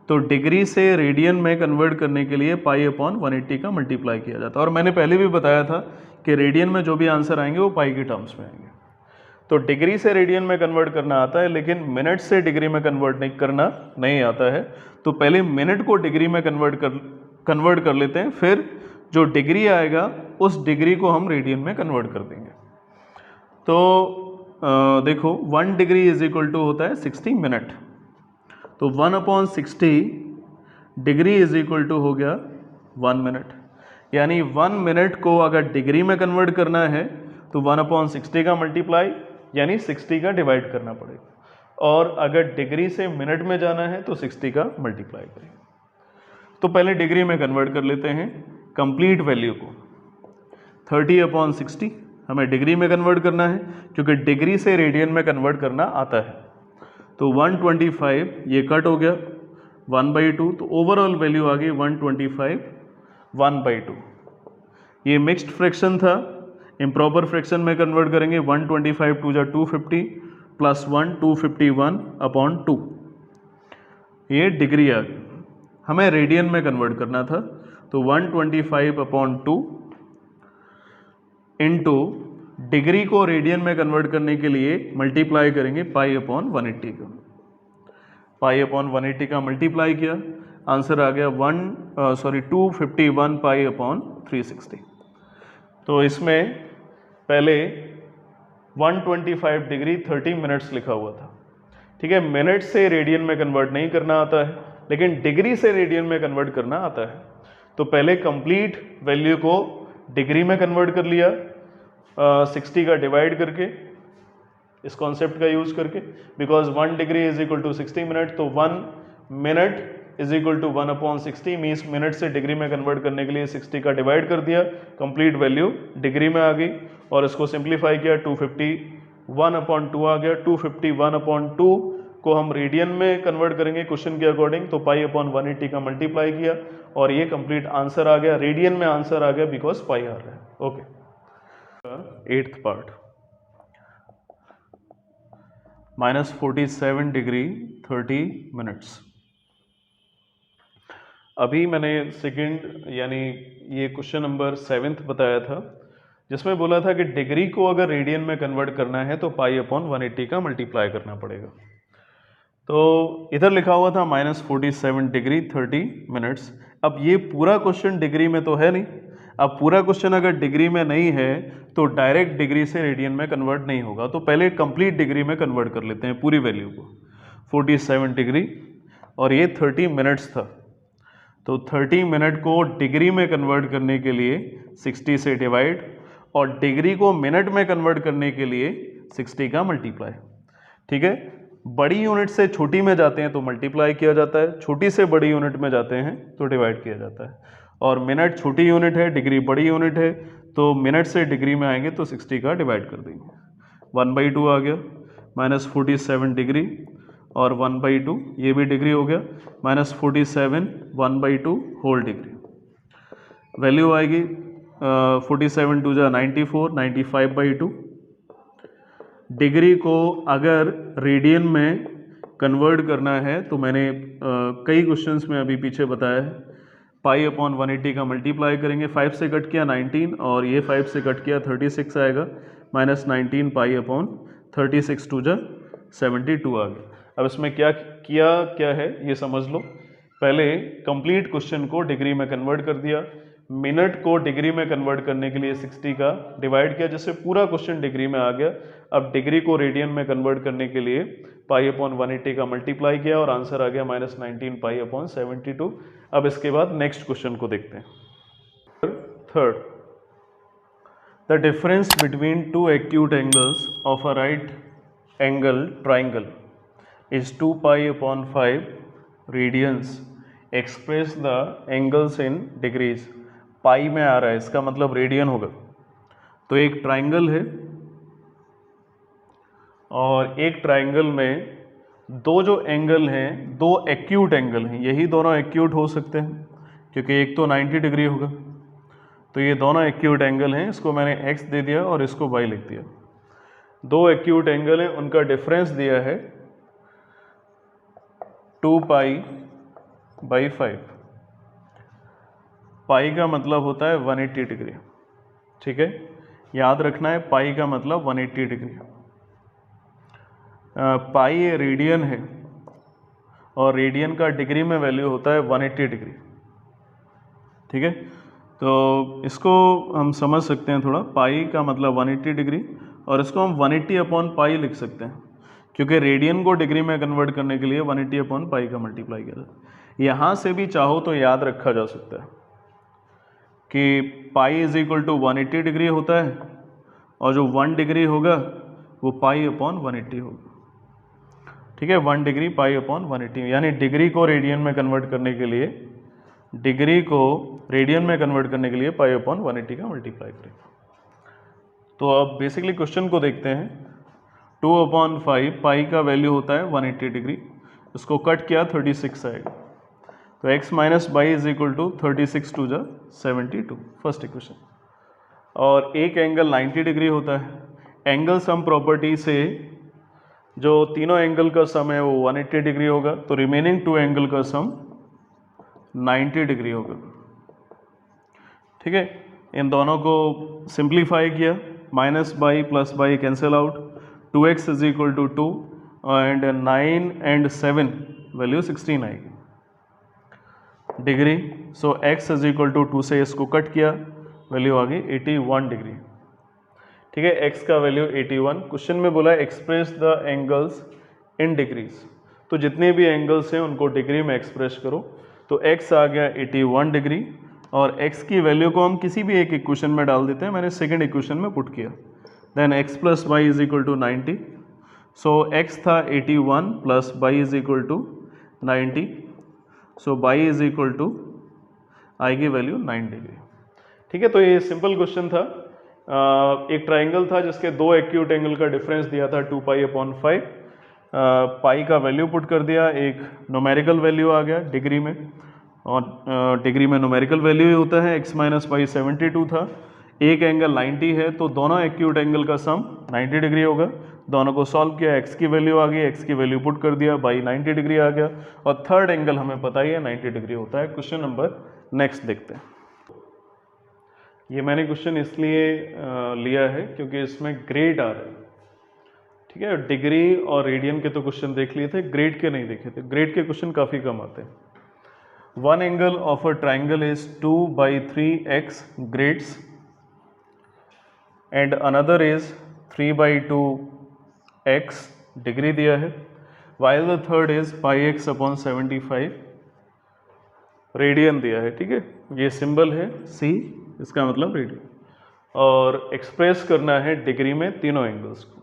तो डिग्री से रेडियन में कन्वर्ट करने के लिए पाई अपॉन 180 का मल्टीप्लाई किया जाता है। और मैंने पहले भी बताया था कि रेडियन में जो भी आंसर आएंगे वो पाई के टर्म्स में आएंगे। तो डिग्री से रेडियन में कन्वर्ट करना आता है, लेकिन मिनट से डिग्री में कन्वर्ट नहीं आता है। तो पहले मिनट को डिग्री में कन्वर्ट कर लेते हैं, फिर जो डिग्री आएगा उस डिग्री को हम रेडियन में कन्वर्ट कर देंगे। तो देखो 1 डिग्री इज इक्वल टू होता है 60 मिनट, तो 1/60 डिग्री इज इक्वल टू हो गया 1 मिनट। यानी 1 मिनट को अगर डिग्री में कन्वर्ट करना है तो 1/60 का मल्टीप्लाई यानी 60 का डिवाइड करना पड़ेगा, और अगर डिग्री से मिनट में जाना है तो 60 का मल्टीप्लाई करेंगे। तो पहले डिग्री में कन्वर्ट कर लेते हैं कंप्लीट वैल्यू को। 30/60 हमें डिग्री में कन्वर्ट करना है, क्योंकि डिग्री से रेडियन में कन्वर्ट करना आता है। तो 125 ये कट हो गया 1/2, तो ओवरऑल वैल्यू आ गई 125 1/2। ये मिक्स्ड फ्रैक्शन था, इम्प्रॉपर फ्रैक्शन में कन्वर्ट करेंगे। 125 2 जा 250 प्लस 1 251/2, ये डिग्री आ गई। हमें रेडियन में कन्वर्ट करना था, तो 125/2 इंटू डिग्री को रेडियन में कन्वर्ट करने के लिए मल्टीप्लाई करेंगे पाई अपॉन 180 का। पाई अपॉन 180 का मल्टीप्लाई किया, आंसर आ गया 251 पाई अपॉन 360। तो इसमें पहले 125 डिग्री 30 मिनट्स लिखा हुआ था। ठीक है, मिनट से रेडियन में कन्वर्ट नहीं करना आता है, लेकिन डिग्री से रेडियन में कन्वर्ट करना आता है। तो पहले कंप्लीट वैल्यू को डिग्री में कन्वर्ट कर लिया 60 का डिवाइड करके, इस कॉन्सेप्ट का यूज करके, because 1 degree is equal to 60 minute, तो 1 minute is equal to 1/60 means minute से डिग्री में कन्वर्ट करने के लिए 60 का डिवाइड कर दिया, कंप्लीट वैल्यू डिग्री में आ गई, और इसको सिंप्लीफाई किया 251/2 आ गया। 251/2 को हम रेडियन में कन्वर्ट करेंगे क्वेश्चन के अकॉर्डिंग, तो पाई अपॉन 180 का मल्टीप्लाई किया और ये कंप्लीट आंसर आ गया। रेडियन में आंसर आ गया बिकॉज पाई आ रहा है। Okay, 8th part -47 degree 30 minutes. अभी मैंने सेकंड यानी ये क्वेश्चन नंबर 7th बताया था, जिसमें बोला था कि डिग्री को अगर रेडियन में कन्वर्ट करना है तो पाई अपॉन 180 का मल्टीप्लाई करना पड़ेगा। तो इधर लिखा हुआ था -47 डिग्री 30 मिनट्स। अब ये पूरा क्वेश्चन डिग्री में तो है नहीं। अब पूरा क्वेश्चन अगर डिग्री में नहीं है तो डायरेक्ट डिग्री से रेडियन में कन्वर्ट नहीं होगा, तो पहले कंप्लीट डिग्री में कन्वर्ट कर लेते हैं पूरी वैल्यू को। 47 डिग्री और ये 30 मिनट्स था। तो 30 मिनट को डिग्री में कन्वर्ट करने के लिए 60 से डिवाइड और डिग्री को मिनट में कन्वर्ट करने के लिए 60 का मल्टीप्लाई। ठीक है, बड़ी यूनिट से छोटी में जाते हैं तो मल्टीप्लाई किया जाता है, छोटी से बड़ी यूनिट में जाते हैं तो डिवाइड किया जाता है। और मिनट छोटी यूनिट है, डिग्री बड़ी यूनिट है, तो मिनट से डिग्री में आएंगे तो 60 का डिवाइड कर देंगे। 1/2 आ गया, -47 डिग्री और 1/2 ये भी डिग्री हो गया, -47 1/2 होल डिग्री। वैल्यू आएगी 47 2 जा 94, 95/2। डिग्री को अगर रेडियन में कन्वर्ट करना है तो मैंने कई क्वेश्चंस में अभी पीछे बताया है, π/180 का मल्टीप्लाई करेंगे, 5 से कट किया 19 और ये 5 से कट किया 36 आएगा, -19 π/36 2 जा 72 आ गया। अब इसमें क्या है ये समझ लो। पहले कंप्लीट क्वेश्चन को डिग्री में कन्वर्ट कर दिया, मिनट को डिग्री में कन्वर्ट करने के लिए 60 का डिवाइड किया, जिससे पूरा क्वेश्चन डिग्री में आ गया। अब डिग्री को रेडियन में कन्वर्ट करने के लिए π/180 का मल्टीप्लाई किया और आंसर आ गया -19 π/72। अब इसके बाद नेक्स्ट क्वेश्चन को देखते हैं। Third, the difference between two acute angles of a right angle triangle is 2π/5 radians, express the angles in degrees. Pi में आ रहा है, इसका मतलब रेडियन होगा। तो एक ट्राइंगल है और एक ट्राइंगल में दो जो एंगल हैं, दो एक्यूट एंगल हैं, यही दोनों एक्यूट हो सकते हैं क्योंकि एक तो 90 डिग्री होगा। तो ये दोनों एक्यूट एंगल हैं, इसको मैंने x दे दिया और इसको y लिख दिया। दो एक्यूट एंगल हैं, उनका डिफरेंस दिया है 2π/5। पाई का मतलब होता है 180 डिग्री। ठीक है, याद रखना है, पाई का मतलब 180 डिग्री। पाई ये रेडियन है और रेडियन का डिग्री में वैल्यू होता है 180 डिग्री। ठीक है, तो इसको हम समझ सकते हैं थोड़ा। पाई का मतलब 180 डिग्री और इसको हम 180/पाई लिख सकते हैं क्योंकि रेडियन को डिग्री में कन्वर्ट करने के लिए 180/पाई का मल्टीप्लाई किया जाता है। यहाँ से भी चाहो तो याद रखा जा सकता है कि पाई = 180 डिग्री होता है और जो 1 डिग्री होगा वो π/180 होगा। ठीक है, 1 डिग्री π/180, यानी डिग्री को रेडियन में कन्वर्ट करने के लिए π/180 का मल्टीप्लाई करें। तो अब बेसिकली क्वेश्चन को देखते हैं। 2/5 पाई का वैल्यू होता है 180 डिग्री, इसको कट किया 36 आएगा। तो x - y = 36 2 जा 72, फर्स्ट इक्वेशन। और एक एंगल 90 डिग्री होता है। एंगल सम प्रॉपर्टी से जो तीनों एंगल का सम है वो 180 डिग्री होगा, तो रिमेनिंग 2 एंगल का सम 90 डिग्री होगा। ठीक है, इन दोनों को सिंप्लीफाई किया, -y + y cancel out, 2x = 2 and 9 and 7 value 16 आएगी डिग्री। सो x = 2 से इसको कट किया, वैल्यू आ गई 81 डिग्री। ठीक है, x का वैल्यू 81। क्वेश्चन में बोला express the angles in degrees, तो जितने भी एंगल्स हैं उनको डिग्री में एक्सप्रेस करो। तो x आ गया 81 डिग्री और x की वैल्यू को हम किसी भी एक इक्वेशन में डाल देते हैं। मैंने सेकंड इक्वेशन में पुट किया। Then x + y = 90। So x था 81 + y = 90। सो y = आएगी वैल्यू 9 डिग्री। ठीक है, तो ये सिंपल क्वेश्चन था। एक ट्राइंगल था जिसके दो एक्यूट एंगल का डिफरेंस दिया था 2π/5। पाई का वैल्यू पुट कर दिया, एक न्यूमेरिकल वैल्यू आ गया डिग्री में, और डिग्री में न्यूमेरिकल वैल्यू ही होता है। x - y 72 था, एक एंगल 90 है, तो दोनों एक्यूट एंगल का सम 90 डिग्री होगा। दोनों को सॉल्व किया, x की वैल्यू आ गई, x की वैल्यू पुट कर दिया, बाई 90 डिग्री आ गया। और थर्ड एंगल हमें पता ही है 90 डिग्री होता है। क्वेश्चन नंबर नेक्स्ट देखते हैं। ये मैंने क्वेश्चन इसलिए लिया है क्योंकि इसमें ग्रेड आ रहा है। ठीक है, डिग्री और रेडियन के तो क्वेश्चन देख लिए थे, ग्रेड के नहीं देखे थे। ग्रेड के क्वेश्चन काफ़ी कम आते हैं। One angle of a triangle is 2/3x grades and another is 3/2x degree दिया है। while the third is pi x upon 75 radian दिया है, ठीक है। ये सिंबल है C, इसका मतलब रेडियन, और एक्सप्रेस करना है डिग्री में तीनों एंगल्स को।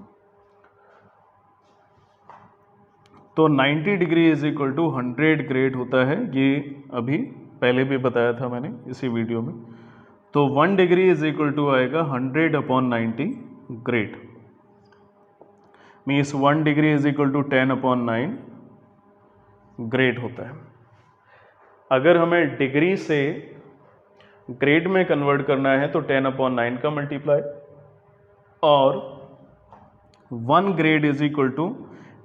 तो 90 degree is equal to 100 grade होता है, ये अभी पहले भी बताया था मैंने इसी वीडियो में। तो 1 डिग्री इज इक्वल टू आएगा 100 upon 90 grade, means 1 degree is equal to 10 upon 9 grade होता है। अगर हमें डिग्री से ग्रेड में कन्वर्ट करना है तो 10 अपॉन 9 का मल्टीप्लाई, और 1 grade is equal to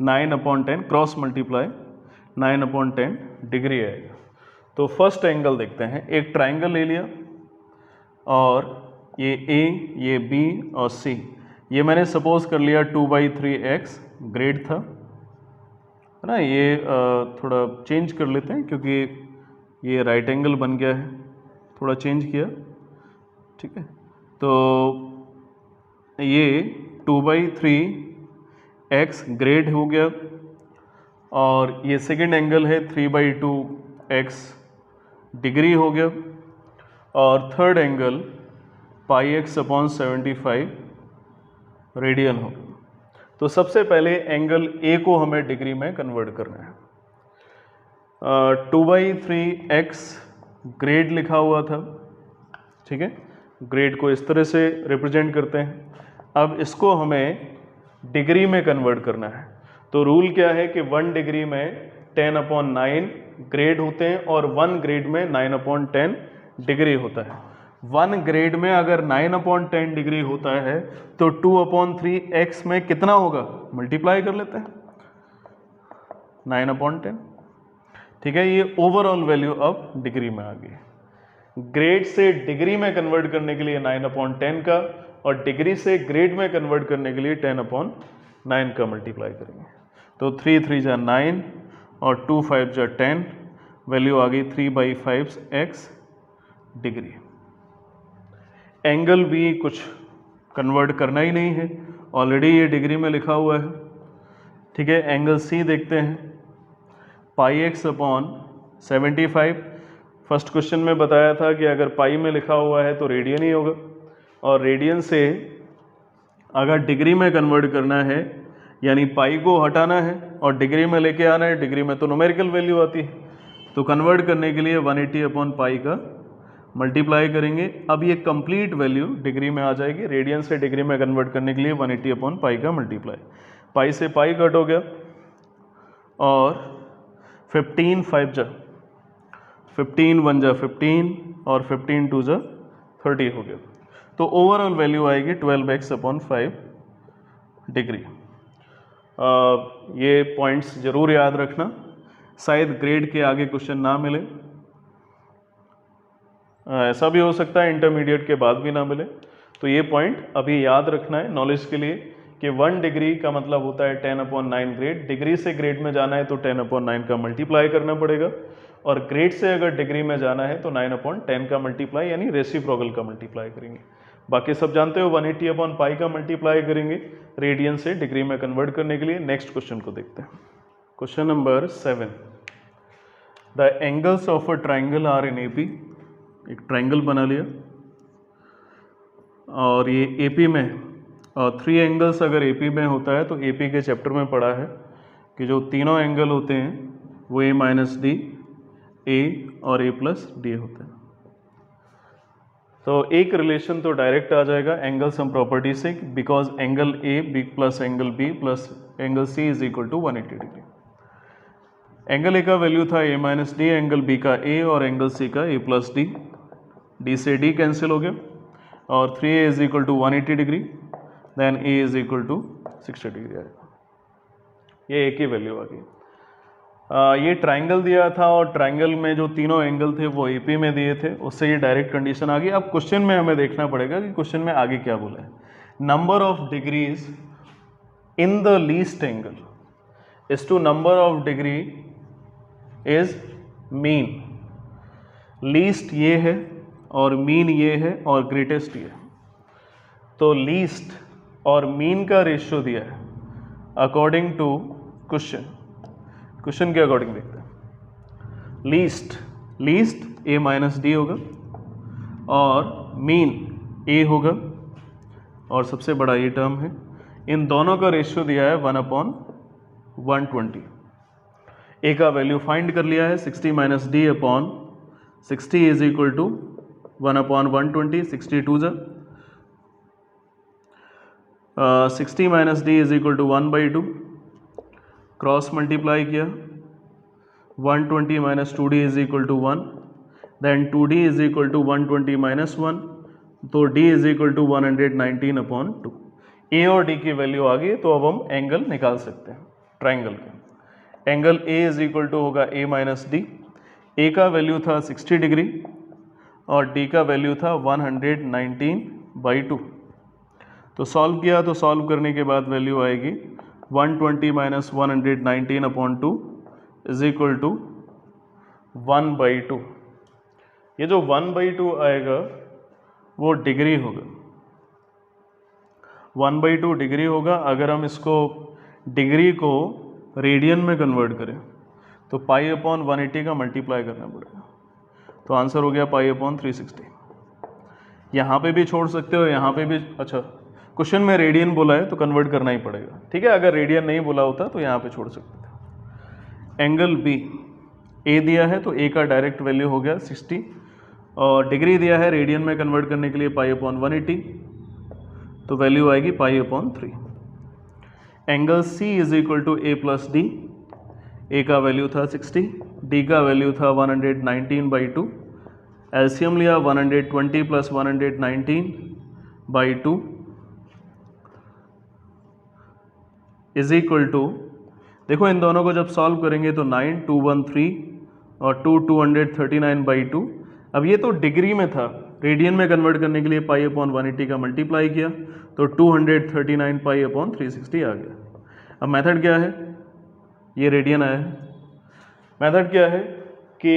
9 upon 10 cross multiply 9 upon 10 degree आएगा। तो फर्स्ट एंगल देखते हैं। एक ट्राइंगल ले लिया और ये A, ये B और C, ये मैंने सपोज कर लिया 2/3x ग्रेड था, है ना। ये थोड़ा चेंज कर लेते हैं क्योंकि ये राइट एंगल बन गया है, थोड़ा चेंज किया, ठीक है। तो ये 2/3x ग्रेड हो गया, और ये सेकेंड एंगल है 3/2x डिग्री हो गया, और third angle pi x upon 75 radian हो गया। तो सबसे पहले एंगल A को हमें डिग्री में कन्वर्ट करना है। 2/3x ग्रेड लिखा हुआ था, ठीक है। ग्रेड को इस तरह से रिप्रेजेंट करते हैं। अब इसको हमें डिग्री में कन्वर्ट करना है। तो रूल क्या है कि 1 डिग्री में 10 अपॉन 9 ग्रेड होते हैं, और 1 ग्रेड में 9 अपॉन 10 डिग्री होता है। 1 ग्रेड में अगर 9 अपॉन 10 डिग्री होता है तो 2/3x में कितना होगा, मल्टीप्लाई कर लेते हैं 9 अपॉन 10, ठीक है। ये ओवरऑल वैल्यू अब डिग्री में आ गई। ग्रेड से डिग्री में कन्वर्ट करने के लिए 9 अपॉन 10 का, और डिग्री से ग्रेड में कन्वर्ट करने के लिए 10 अपॉन 9 का मल्टीप्लाई करेंगे। तो 3 3 जा 9 और 2 5 जा 10, वैल्यू आ गई 3/5x डिग्री। एंगल भी कुछ कन्वर्ट करना ही नहीं है, ऑलरेडी ये डिग्री में लिखा हुआ है, ठीक है। एंगल C देखते हैं, पाई x अपॉन 75। फर्स्ट क्वेश्चन में बताया था कि अगर पाई में लिखा हुआ है तो रेडियन ही होगा, और रेडियन से अगर डिग्री में कन्वर्ट करना है यानी पाई को हटाना है और डिग्री में लेके आना है, डिग्री में तो न्यूमेरिकल वैल्यू आती है, तो कन्वर्ट करने के लिए 180 अपॉन पाई का मल्टीप्लाई करेंगे। अब ये कंप्लीट वैल्यू डिग्री में आ जाएगी। रेडियन से डिग्री में कन्वर्ट करने के लिए 180 अपॉन पाई का मल्टीप्लाई, पाई से पाई कट हो गया, और 15 5 जा 15 1 जा 15 और 15 2 जा 30 हो गया। तो ओवरऑल वैल्यू आएगी 12x अपॉन 5 डिग्री। ये पॉइंट्स जरूर याद रखना, शायद ग्रेड के आगे क्वेश्चन ना मिले, ऐसा भी हो सकता है इंटरमीडिएट के बाद भी ना मिले। तो ये पॉइंट अभी याद रखना है नॉलेज के लिए कि 1 डिग्री का मतलब होता है 10 अपॉन 9 ग्रेड। डिग्री से ग्रेड में जाना है तो 10 अपॉन 9 का मल्टीप्लाई करना पड़ेगा, और ग्रेड से अगर डिग्री में जाना है तो 9 अपॉन 10 का मल्टीप्लाई यानी रेसिप्रोकल का मल्टीप्लाई करेंगे। बाकी सब जानते हो 180 अपॉन पाई का मल्टीप्लाई करेंगे रेडियन से डिग्री में कन्वर्ट करने के लिए। नेक्स्ट क्वेश्चन को देखते हैं। Question number 7, the angles of a triangle are in AP। एक ट्राइंगल बना लिया और ये AP में, और 3 एंगल्स अगर AP में होता है तो AP के चैप्टर में पढ़ा है कि जो तीनों एंगल होते हैं वो A माइनस D, A और A प्लस D होते हैं। तो एक रिलेशन तो डायरेक्ट आ जाएगा एंगल सम प्रॉपर्टी से, because angle A B plus angle B plus angle C is equal to 180 degree. Angle A का वैल्यू था A minus D, angle B का A और एंगल C का A प्लस D। D से D कैंसिल हो गया, और 3A is equal to 180 degree, then A is equal to 60 degree आएगा। ये एक ही वैल्यू आ गई। ये ट्राइंगल दिया था, और ट्राइंगल में जो तीनों एंगल थे वो AP में दिए थे, उससे ये डायरेक्ट कंडीशन आ गई। अब क्वेश्चन में हमें देखना पड़ेगा कि क्वेश्चन में आगे क्या बोला है। Number of degrees in the least angle is to number of degree is mean. Least ये है और मीन ये है और ग्रेटेस्ट ये है। तो लीस्ट और मीन का रेशियो दिया है अकॉर्डिंग टू क्वेश्चन, क्वेश्चन के अकॉर्डिंग देखते हैं। लीस्ट ए माइनस डी होगा और मीन ए होगा और सबसे बड़ा ये टर्म है। इन दोनों का रेशियो दिया है 1/120। ए का वैल्यू फाइंड कर लिया है 60 minus D upon 60 is equal to 1/120। 60 2 जा 60 minus D is equal to 1/2। Cross multiply किया 120 minus 2d is equal to 1, then 2d is equal to 120 minus 1, तो d is equal to 119/2। A और डी की वैल्यू आ गई तो अब हम एंगल निकाल सकते हैं ट्राइंगल के। Angle A is equal to होगा ए माइनस डी। ए का वैल्यू था 60 डिग्री और डी का वैल्यू था 119/2। तो सॉल्व किया तो सॉल्व करने के बाद वैल्यू आएगी 120 माइनस 119/2 इज इक्वल टू 1/2। ये जो 1/2 आएगा वो डिग्री होगा, 1/2 डिग्री होगा। अगर हम इसको डिग्री को रेडियन में कन्वर्ट करें तो पाई अपॉन 180 का मल्टीप्लाई करना पड़ेगा। तो आंसर हो गया पाई अपॉन 360। यहाँ पे भी छोड़ सकते हो, यहाँ पे भी। अच्छा, क्वेश्चन में रेडियन बोला है तो कन्वर्ट करना ही पड़ेगा, ठीक है। अगर रेडियन नहीं बोला होता तो यहाँ पे छोड़ सकते थे। एंगल बी ए दिया है तो ए का डायरेक्ट वैल्यू हो गया 60 और डिग्री दिया है रेडियन में कन्वर्ट करने के लिए पाई अपॉन 180, तो वैल्यू आएगी pi upon 3। Angle C is equal to A plus D. A का वैल्यू था 60, डी का वैल्यू था 119/2। एलसीएम लिया 120 प्लस 119/2 इज इक्वल टू, देखो इन दोनों को जब सॉल्व करेंगे तो 9213 और 239/2। अब ये तो डिग्री में था, रेडियन में कन्वर्ट करने के लिए पाई अपॉन 180 का मल्टीप्लाई किया तो 239 पाई अपॉन 360 आ गया। अब मेथड क्या है, ये रेडियन आया है। मेथड क्या है कि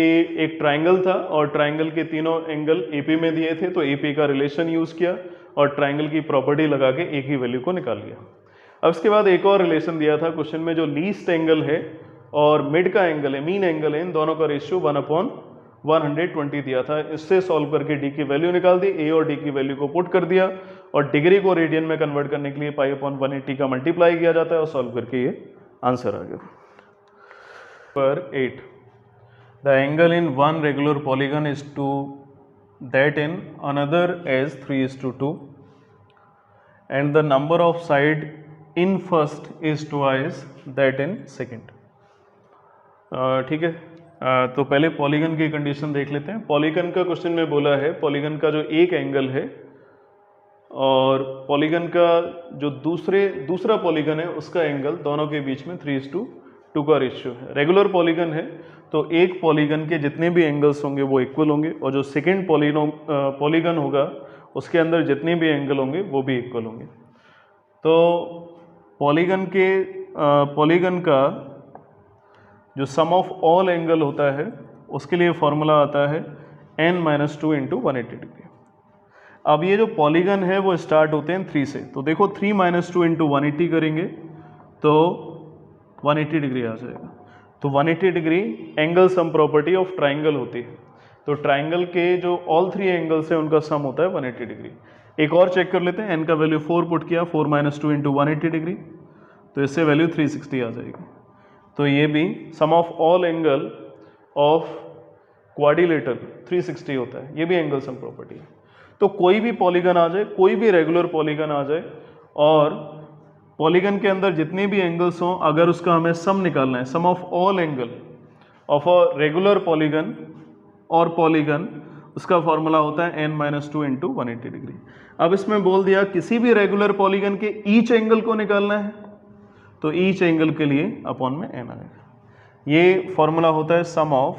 एक ट्राइंगल था और ट्राइंगल के तीनों एंगल एपी में दिए थे, तो एपी का रिलेशन यूज़ किया और ट्राइंगल की प्रॉपर्टी लगा के ए की वैल्यू को निकाल लिया। अब इसके बाद एक और रिलेशन दिया था क्वेश्चन में, जो लीस्ट एंगल है और मिड का एंगल है, मीन एंगल है, इन दोनों का रेशियो 1/120 दिया था। इससे सॉल्व करके डी की वैल्यू निकाल दी, ए और डी की वैल्यू को पुट कर दिया और डिग्री को रेडियन में कन्वर्ट करने के लिए पाई अपॉन 180 का मल्टीप्लाई किया जाता है और सॉल्व करके ये आंसर आ गया। पर 8 the angle in one regular polygon is to that in another as 3:2 and the number of side in first is twice that in second. ठीक है, तो पहले पॉलीगन की कंडीशन देख लेते हैं। पॉलीगन का क्वेश्चन में बोला है, पॉलीगन का जो एक एंगल है और पॉलीगन का जो दूसरा पॉलीगन है उसका एंगल, दोनों के बीच में 3:2 का रेशियो है। रेगुलर पॉलीगन है तो एक पॉलीगन के जितने भी एंगल्स होंगे वो इक्वल होंगे और जो सेकेंड पॉलीगन होगा उसके अंदर जितने भी एंगल होंगे वो भी इक्वल होंगे। तो पॉलीगन का जो सम ऑफ ऑल एंगल होता है उसके लिए फॉर्मूला आता है n-2 × 180 डिग्री। अब ये जो पॉलीगन है वो स्टार्ट होते हैं 3 से, तो देखो 3 - 2 × 180 करेंगे तो 180 डिग्री आ जाएगा। तो 180 degree angle sum property of triangle होती है। तो ट्राइंगल के जो ऑल 3 एंगल्स हैं उनका सम होता है 180 डिग्री। एक और चेक कर लेते हैं, n का वैल्यू 4 पुट किया, 4 - 2 × 180 डिग्री, तो इससे वैल्यू 360 आ जाएगी। तो ये भी sum of all angle of quadrilateral 360 होता है, ये भी एंगल सम प्रॉपर्टी है। तो कोई भी पॉलीगन आ जाए, कोई भी रेगुलर पॉलीगन आ जाए और पॉलीगन के अंदर जितने भी एंगल्स हों, अगर उसका हमें सम निकालना है, sum of all angle of a regular polygon और पॉलीगन, उसका फॉर्मूला होता है n - 2 × 180 डिग्री। अब इसमें बोल दिया किसी भी रेगुलर पॉलीगन के ईच एंगल को निकालना है, तो ईच एंगल के लिए अपॉन में n आएगा। ये फॉर्मूला होता है sum of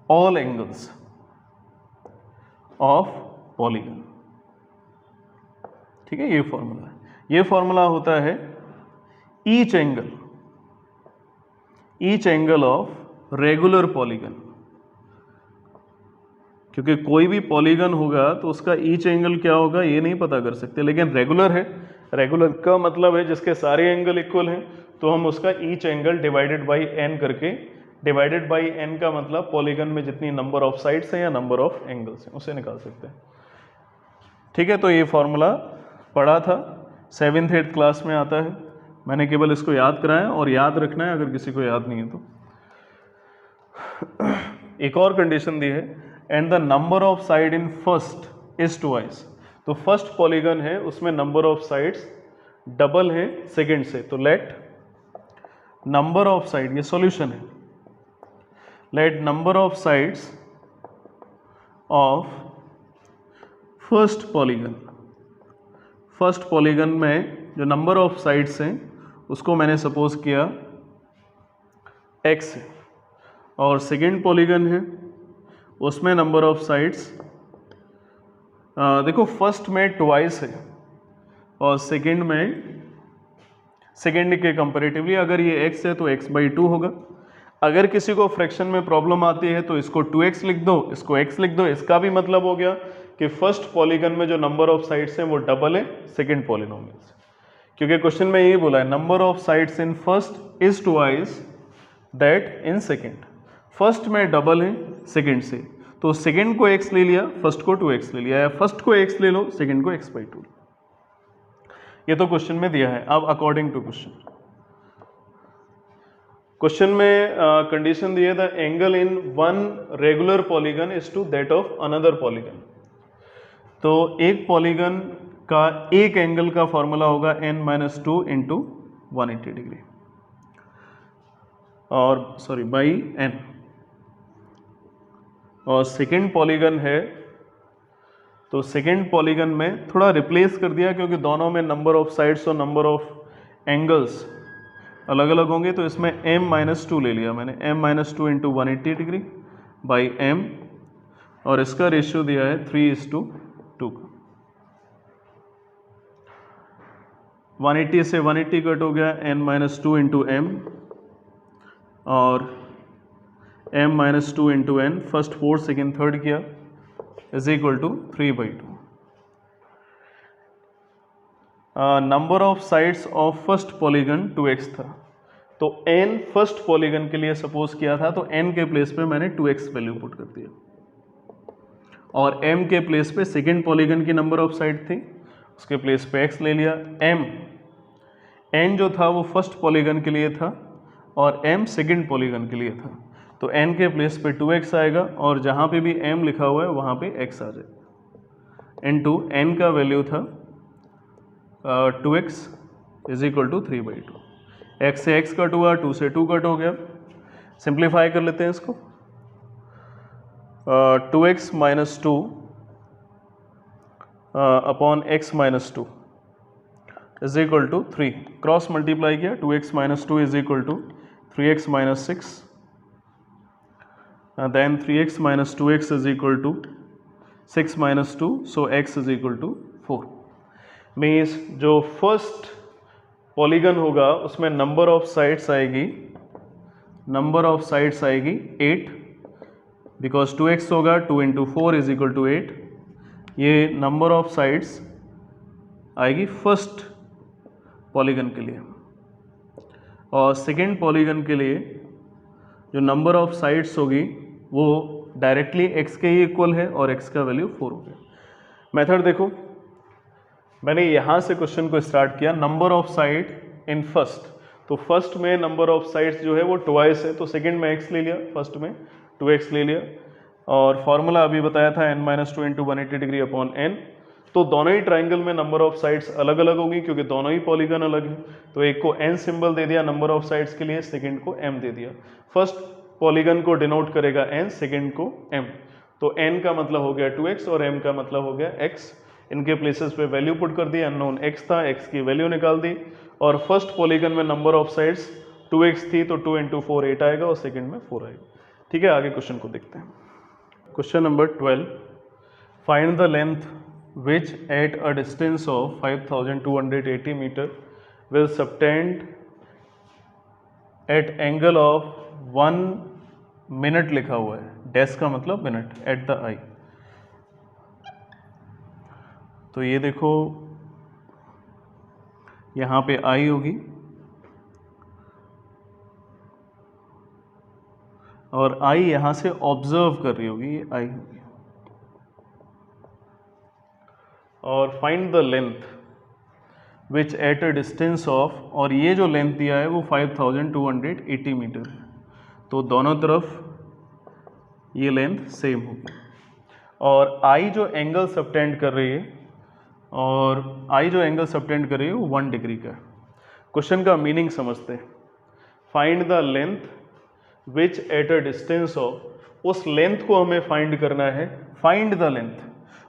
all angles of polygon. ठीक है, ये फॉर्मूला है। ये फॉर्मूला होता है each angle of regular polygon, क्योंकि कोई भी पॉलीगन होगा तो उसका ईच एंगल क्या होगा ये नहीं पता कर सकते, लेकिन रेगुलर है, रेगुलर का मतलब है जिसके सारे एंगल इक्वल हैं, तो हम उसका each angle divided by N करके, डिवाइडेड बाई एन का मतलब पॉलीगन में जितनी नंबर ऑफ साइड्स हैं या नंबर ऑफ एंगल्स हैं उसे निकाल सकते हैं। ठीक है, तो ये फॉर्मूला पढ़ा था, 7th 8th क्लास में आता है, मैंने केवल इसको याद कराया और याद रखना है अगर किसी को याद नहीं है तो। एक और कंडीशन दी है, and the number of side in first is twice. तो फर्स्ट पॉलीगन है उसमें नंबर ऑफ साइड्स डबल है सेकेंड से, तो लेट नंबर ऑफ साइड, ये सॉल्यूशन है, let number of sides of first polygon, first polygon में जो नंबर ऑफ साइड्स हैं उसको मैंने सपोज किया x है, और सेकेंड पॉलीगन है उसमें नंबर ऑफ साइड्स देखो फर्स्ट में ट्वाइस है और सेकेंड में, सेकेंड के कंपैरेटिवली अगर ये x है तो x/2 होगा। अगर किसी को फ्रैक्शन में प्रॉब्लम आती है तो इसको 2x लिख दो, इसको x लिख दो। इसका भी मतलब हो गया कि फर्स्ट पॉलीगन में जो नंबर ऑफ साइड्स हैं वो डबल है सेकेंड पॉलिनोमियल से, क्योंकि क्वेश्चन में यही बोला है number of sides in first is twice that in second. First में डबल है सेकेंड से, तो सेकेंड को x ले लिया, फर्स्ट को 2x ले लिया, या फर्स्ट को x ले लो, सेकेंड को x/2। ये तो क्वेश्चन में दिया है। अब अकॉर्डिंग टू क्वेश्चन, क्वेश्चन में कंडीशन दी है the angle in one regular polygon is to that of another polygon. तो एक पॉलीगन का एक एंगल का फॉर्मूला होगा n-2 इंटू 180 डिग्री, और सॉरी बाई n। और सेकेंड पॉलीगन है तो सेकेंड पॉलीगन में थोड़ा रिप्लेस कर दिया क्योंकि दोनों में नंबर ऑफ साइड्स और नंबर ऑफ एंगल्स अलग अलग होंगे, तो इसमें m-2 ले लिया मैंने, m-2 into 180 degree by m, और इसका रेशियो दिया है 3:2 का। 180 से 180 कट हो गया, n-2 इंटू m, और m-2 into n, first fourth second third किया, is equal to 3/2। Number of sides of first polygon 2x था, तो n फर्स्ट पॉलीगन के लिए सपोज किया था, तो n के प्लेस पे मैंने 2x वैल्यू पुट कर दिया, और m के प्लेस पे सेकेंड पॉलीगन की नंबर ऑफ साइड थी, उसके प्लेस पे x ले लिया। n जो था वो फर्स्ट पॉलीगन के लिए था और m सेकेंड पॉलीगन के लिए था, तो n के प्लेस पे 2x आएगा, और जहाँ पे भी m लिखा हुआ है वहाँ पे x आ जाएगा, इनटू n का वैल्यू था 2x is equal to 3/2। x से x कट हुआ, 2 से 2 कट हो गया, सिंप्लीफाई कर लेते हैं इसको। 2x minus 2 upon x minus 2 is equal to 3, cross multiply किया, 2x minus 2 is equal to 3x minus 6, then 3x minus 2x is equal to 6 minus 2, so x is equal to 4। Means जो फर्स्ट पॉलीगन होगा उसमें नंबर ऑफ साइड्स आएगी, नंबर ऑफ साइड्स आएगी 8, बिकॉज 2x होगा, 2 इंटू 4 इज इक्वल टू 8। ये नंबर ऑफ साइड्स आएगी फर्स्ट पॉलीगन के लिए, और सेकेंड पॉलीगन के लिए जो नंबर ऑफ साइड्स होगी वो डायरेक्टली x के ही इक्वल है और x का वैल्यू 4 हो गया। मेथड देखो, मैंने यहाँ से क्वेश्चन को स्टार्ट किया, number of side in first, तो फर्स्ट में नंबर ऑफ साइड्स जो है वो ट्वाइस है, तो सेकंड में x ले लिया, फर्स्ट में 2x ले लिया, और फॉर्मूला अभी बताया था n-2 into 180 degree upon n। तो दोनों ही ट्राइंगल में नंबर ऑफ साइड्स अलग अलग होगी क्योंकि दोनों ही पॉलीगन अलग है, तो एक को n सिंबल दे दिया नंबर ऑफ साइड्स के लिए, सेकंड को m दे दिया। फर्स्ट पॉलीगन को डिनोट करेगा n, सेकंड को m, तो n का मतलब हो गया 2x और m का मतलब हो गया x। इनके प्लेसेस पे वैल्यू पुट कर दी, अननोन x था, x की वैल्यू निकाल दी, और फर्स्ट पॉलीगन में नंबर ऑफ साइड्स 2x थी, तो 2 इंटू 4 8 आएगा और सेकंड में 4 आएगा। ठीक है, आगे क्वेश्चन को देखते हैं। Question number 12, find the length which at a distance of 5280 meter will subtend at angle of 1 minute लिखा हुआ है, डैश का मतलब मिनट, एट द आई। तो ये देखो यहाँ पे आई होगी और आई यहाँ से ऑब्जर्व कर रही होगी, ये आई होगी। और find the length which at a distance of, और ये जो लेंथ दिया है वो 5280 मीटर है, तो दोनों तरफ ये लेंथ सेम होगी। और आई जो एंगल सबटेंड कर रही है, और आई जो एंगल सबटेंड कर रही है वो 1 डिग्री का है। क्वेश्चन का मीनिंग समझते हैं। Find the length which at a distance of, उस लेंथ को हमें फाइंड करना है, फाइंड द लेंथ,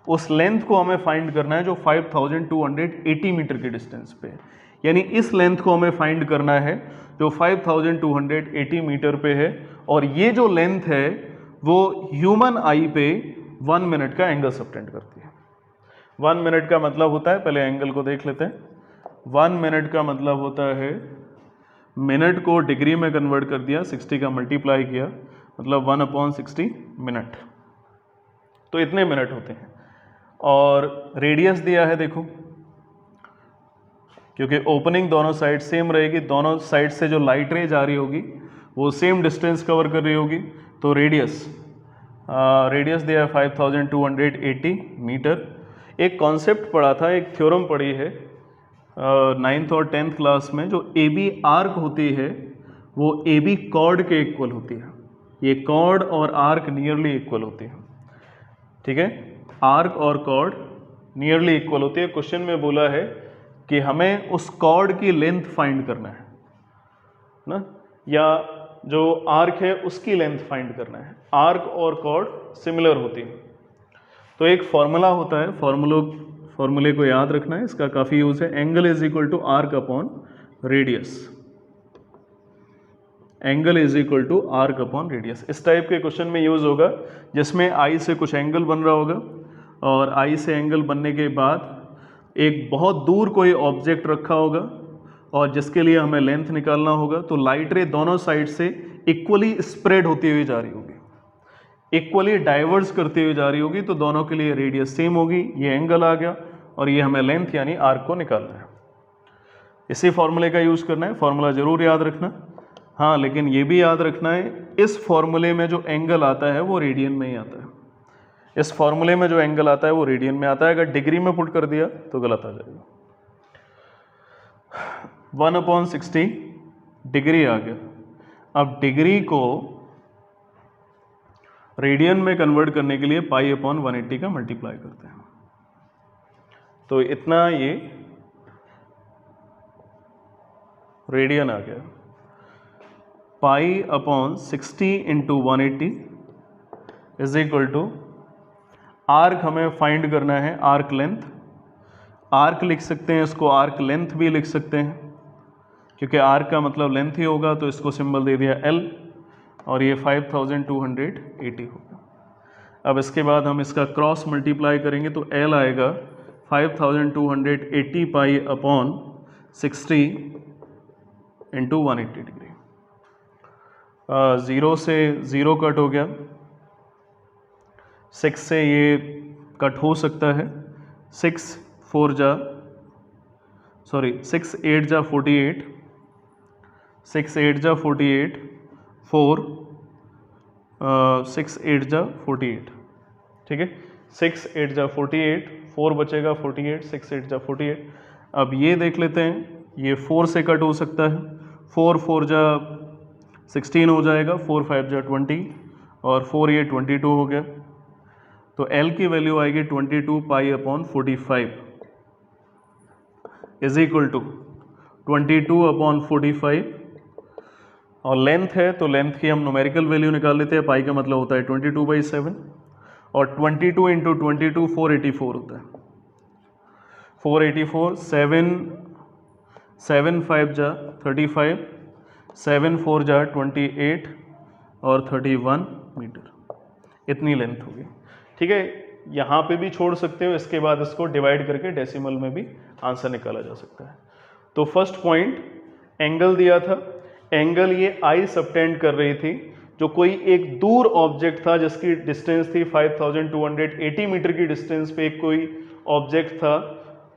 उस लेंथ को हमें फाइंड करना है जो 5280 मीटर के डिस्टेंस पे है। यानी इस लेंथ को हमें फाइंड करना है जो 5280 मीटर पे है, और ये जो लेंथ है वो ह्यूमन आई पे 1 मिनट का एंगल सबटेंड करती है। 1 मिनट का मतलब होता है, पहले एंगल को देख लेते हैं। 1 मिनट का मतलब होता है, मिनट को डिग्री में कन्वर्ट कर दिया, 60 का मल्टीप्लाई किया, मतलब 1/60 मिनट, तो इतने मिनट होते हैं। और रेडियस दिया है, देखो क्योंकि ओपनिंग दोनों साइड सेम रहेगी, दोनों साइड से जो लाइट रे जा रही होगी वो सेम डिस्टेंस कवर कर रही होगी, तो रेडियस दिया है 5280 मीटर। एक कॉन्सेप्ट पढ़ा था, एक थ्योरम पढ़ी है 9th और 10th क्लास में, जो ए बी आर्क होती है वो ए बी कॉर्ड के इक्वल होती है। ये कॉर्ड और आर्क नियरली इक्वल होती है, ठीक है, आर्क और कॉर्ड नियरली इक्वल होती है। क्वेश्चन में बोला है कि हमें उस कॉर्ड की लेंथ फाइंड करना है ना, या जो आर्क है उसकी लेंथ फाइंड करना है। आर्क और कॉर्ड सिमिलर होती है, तो एक फॉर्मूला होता है, फॉर्मूले को याद रखना है, इसका काफ़ी यूज़ है। Angle is equal to arc upon radius, angle is equal to arc upon radius. इस टाइप के क्वेश्चन में यूज़ होगा जिसमें आई से कुछ एंगल बन रहा होगा, और आई से एंगल बनने के बाद एक बहुत दूर कोई ऑब्जेक्ट रखा होगा और जिसके लिए हमें लेंथ निकालना होगा, तो लाइट रे दोनों साइड से इक्वली स्प्रेड होती हुई जा रही होगी, इक्वली डाइवर्स करती हुई जा रही होगी, तो दोनों के लिए रेडियस सेम होगी। ये एंगल आ गया और ये हमें लेंथ यानी आर्क को निकालना है। इसी फॉर्मूले का यूज़ करना है, फॉर्मूला जरूर याद रखना। हाँ, लेकिन ये भी याद रखना है, इस फॉर्मूले में जो एंगल आता है वो रेडियन में ही आता है। इस फॉर्मूले में जो एंगल आता है वो रेडियन में आता है। अगर डिग्री में पुट कर दिया तो गलत आ जाएगा। 1/60 डिग्री आ गया। अब डिग्री को रेडियन में कन्वर्ट करने के लिए π/180 का मल्टीप्लाई करते हैं, तो इतना ये रेडियन आ गया। π/60 × 180 इज इक्वल टू, आर्क हमें फाइंड करना है, आर्क लेंथ। आर्क लिख सकते हैं इसको, आर्क लेंथ भी लिख सकते हैं, क्योंकि आर्क का मतलब लेंथ ही होगा, तो इसको सिंबल दे दिया L, और ये 5280 होगा। अब इसके बाद हम इसका क्रॉस मल्टीप्लाई करेंगे, तो L आएगा 5280 π/60 × 180 डिग्री। 0 से 0 कट हो गया, 6 से ये कट हो सकता है, 6 8 जा 48, 6 8 जा 48, 4 6 8 जा 48, ठीक है, 6 8 जा 48, 4 बचेगा 48, 6 8 जा 48। अब ये देख लेते हैं, ये 4 से कट हो सकता है, 4 4 जा 16 हो जाएगा, 4 5 जा 20, और 4 ये 22 हो गया, तो L की वैल्यू आएगी 22 π/45 इज इक्वल टू 22/45, और लेंथ है तो लेंथ की हम न्यूमेरिकल वैल्यू निकाल लेते हैं। पाई का मतलब होता है 22/7, और 22 × 22 484 होता है, 484, 7 5 जा 35, 7 4 जा 28, और 31 मीटर, इतनी लेंथ होगी, ठीक है। यहाँ पे भी छोड़ सकते हो, इसके बाद इसको डिवाइड करके डेसिमल में भी आंसर निकाला जा सकता है। तो फर्स्ट पॉइंट, एंगल दिया था, एंगल ये आई सबटेंड कर रही थी, जो कोई एक दूर ऑब्जेक्ट था जिसकी डिस्टेंस थी 5280 मीटर की डिस्टेंस पे एक कोई ऑब्जेक्ट था,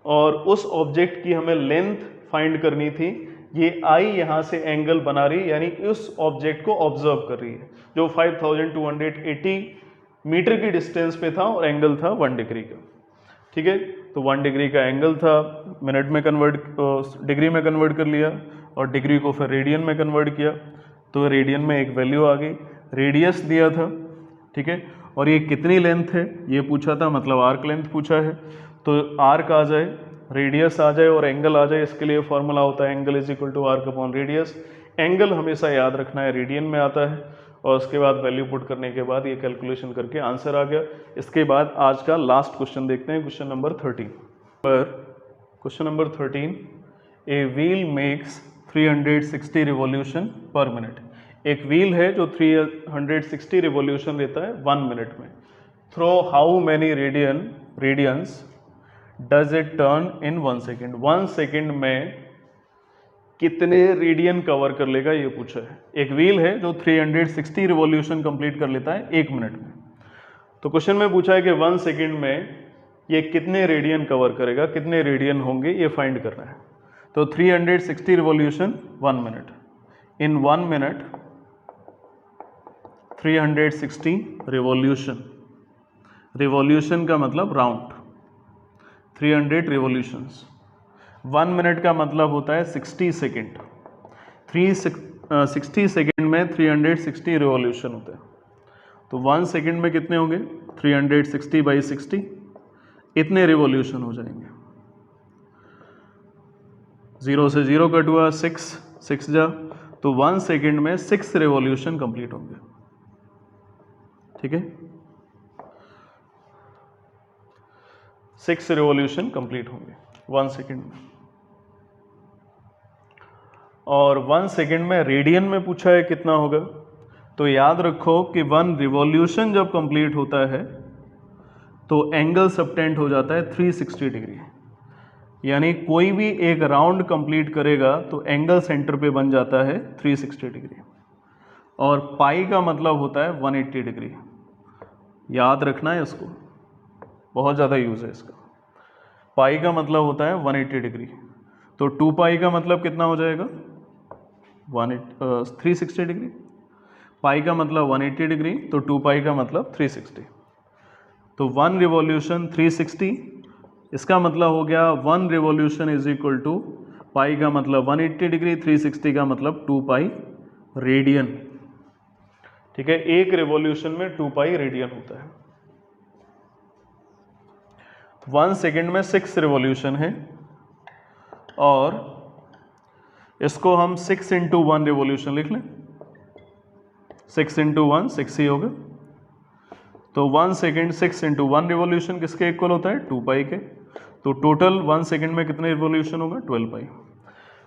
और उस ऑब्जेक्ट की हमें लेंथ फाइंड करनी थी। ये आई यहाँ से एंगल बना रही, यानी उस ऑब्जेक्ट को ऑब्जर्व कर रही है जो 5280 मीटर की डिस्टेंस पे था और एंगल था 1 डिग्री का। ठीक है, तो 1 डिग्री का एंगल था, मिनट में डिग्री में कन्वर्ट कर लिया और डिग्री को फिर रेडियन में कन्वर्ट किया, तो रेडियन में एक वैल्यू आ गई। रेडियस दिया था, ठीक है, और ये कितनी लेंथ है ये पूछा था, मतलब आर्क लेंथ पूछा है। तो आर्क आ जाए, रेडियस आ जाए और एंगल आ जाए, इसके लिए फॉर्मूला होता है angle is equal to arc upon radius. Angle हमेशा याद रखना है रेडियन में आता है, और उसके बाद वैल्यू पुट करने के बाद ये कैलकुलेशन करके आंसर आ गया। इसके बाद आज का लास्ट क्वेश्चन देखते हैं, क्वेश्चन नंबर 13 पर। Question number 13, a wheel makes 360 revolution per minute. एक व्हील है जो 360 रिवॉल्यूशन लेता है 1 मिनट में। Through how many radians does it turn in 1 second. 1 second में कितने रेडियन कवर कर लेगा ये पूछा है। एक व्हील है जो 360 रिवॉल्यूशन कंप्लीट कर लेता है 1 मिनट में। तो क्वेश्चन में पूछा है कि 1 सेकेंड में ये कितने रेडियन कवर करेगा, कितने रेडियन होंगे ये फाइंड करना है। तो 360 रिवॉल्यूशन 1 मिनट, इन 1 मिनट 360 रिवॉल्यूशन, रिवॉल्यूशन का मतलब राउंड, 300 रिवॉल्यूशंस। 1 मिनट का मतलब होता है 60 सेकेंड। 60 सेकेंड में 360 रिवॉल्यूशन होते हैं। तो 1 सेकेंड में कितने होंगे, 360 बाई 60, इतने रिवॉल्यूशन हो जाएंगे। 0 से 0 कट हुआ, 6 जा, तो 1 सेकेंड में 6 रिवॉल्यूशन कंप्लीट होंगे। ठीक है, 6 रिवॉल्यूशन कंप्लीट होंगे 1 सेकेंड में। और 1 सेकेंड में रेडियन में पूछा है कितना होगा, तो याद रखो कि 1 रिवॉल्यूशन जब कंप्लीट होता है तो एंगल सबटेंड हो जाता है 360 डिग्री। यानी कोई भी एक राउंड कंप्लीट करेगा तो एंगल सेंटर पे बन जाता है 360 डिग्री, और पाई का मतलब होता है 180 डिग्री। याद रखना है इसको, बहुत ज़्यादा यूज़ है इसका। पाई का मतलब होता है 180 डिग्री, तो 2 पाई का मतलब कितना हो जाएगा, 360 डिग्री। पाई का मतलब 180 डिग्री, तो 2 पाई का मतलब 360। तो 1 रिवॉल्यूशन 360, इसका मतलब हो गया 1 रिवॉल्यूशन इज इक्वल टू पाई का मतलब 180 डिग्री, 360 का मतलब 2 पाई रेडियन। ठीक है, एक रिवॉल्यूशन में 2 पाई रेडियन होता है। 1 सेकेंड में 6 रिवॉल्यूशन है, और इसको हम 6 इंटू 1 रिवॉल्यूशन लिख लें। 6 इंटू 1 6 ही होगा। तो 1 सेकेंड 6 इंटू 1 रिवॉल्यूशन किसके इक्वल होता है, 2 पाई के। तो टोटल 1 सेकेंड में कितने रिवॉल्यूशन होगा, 12 पाई।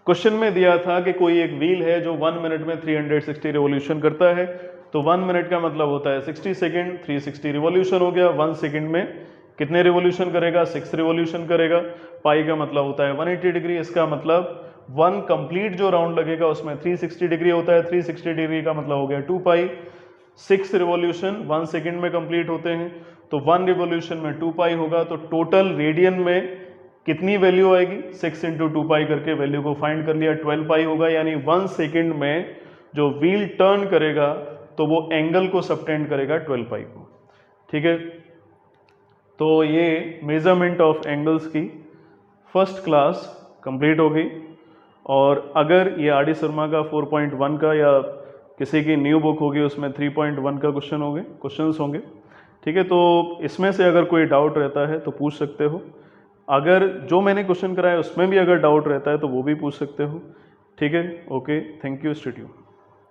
क्वेश्चन में दिया था कि कोई एक व्हील है जो 1 मिनट में 360 रिवॉल्यूशन करता है। तो 1 मिनट का मतलब होता है 60 सेकेंड, 360 रिवॉल्यूशन हो गया। 1 सेकेंड में कितने रिवॉल्यूशन करेगा, 6 रिवॉल्यूशन करेगा। पाई का मतलब होता है 180 डिग्री, इसका मतलब 1 कंप्लीट जो राउंड लगेगा उसमें 360 डिग्री होता है। 360 डिग्री का मतलब हो गया 2 पाई। 6 रिवॉल्यूशन 1 सेकेंड में कंप्लीट होते हैं, तो 1 रिवॉल्यूशन में 2 पाई होगा। तो टोटल रेडियन में कितनी वैल्यू आएगी, 6 इंटू 2 पाई करके वैल्यू को फाइंड कर लिया, 12 पाई होगा। यानी 1 सेकेंड में जो व्हील टर्न करेगा तो वो एंगल को सबटेंड करेगा 12 पाई को। ठीक है, तो ये मेजरमेंट ऑफ एंगल्स की फर्स्ट क्लास कंप्लीट हो गई। और अगर ये आर डी शर्मा का 4.1 का या किसी की न्यू बुक होगी उसमें 3.1 का क्वेश्चंस होंगे। ठीक है, तो इसमें से अगर कोई डाउट रहता है तो पूछ सकते हो। अगर जो मैंने क्वेश्चन कराया उसमें भी अगर डाउट रहता है तो वो भी पूछ सकते हो। ठीक है, okay, thank you, stay tuned.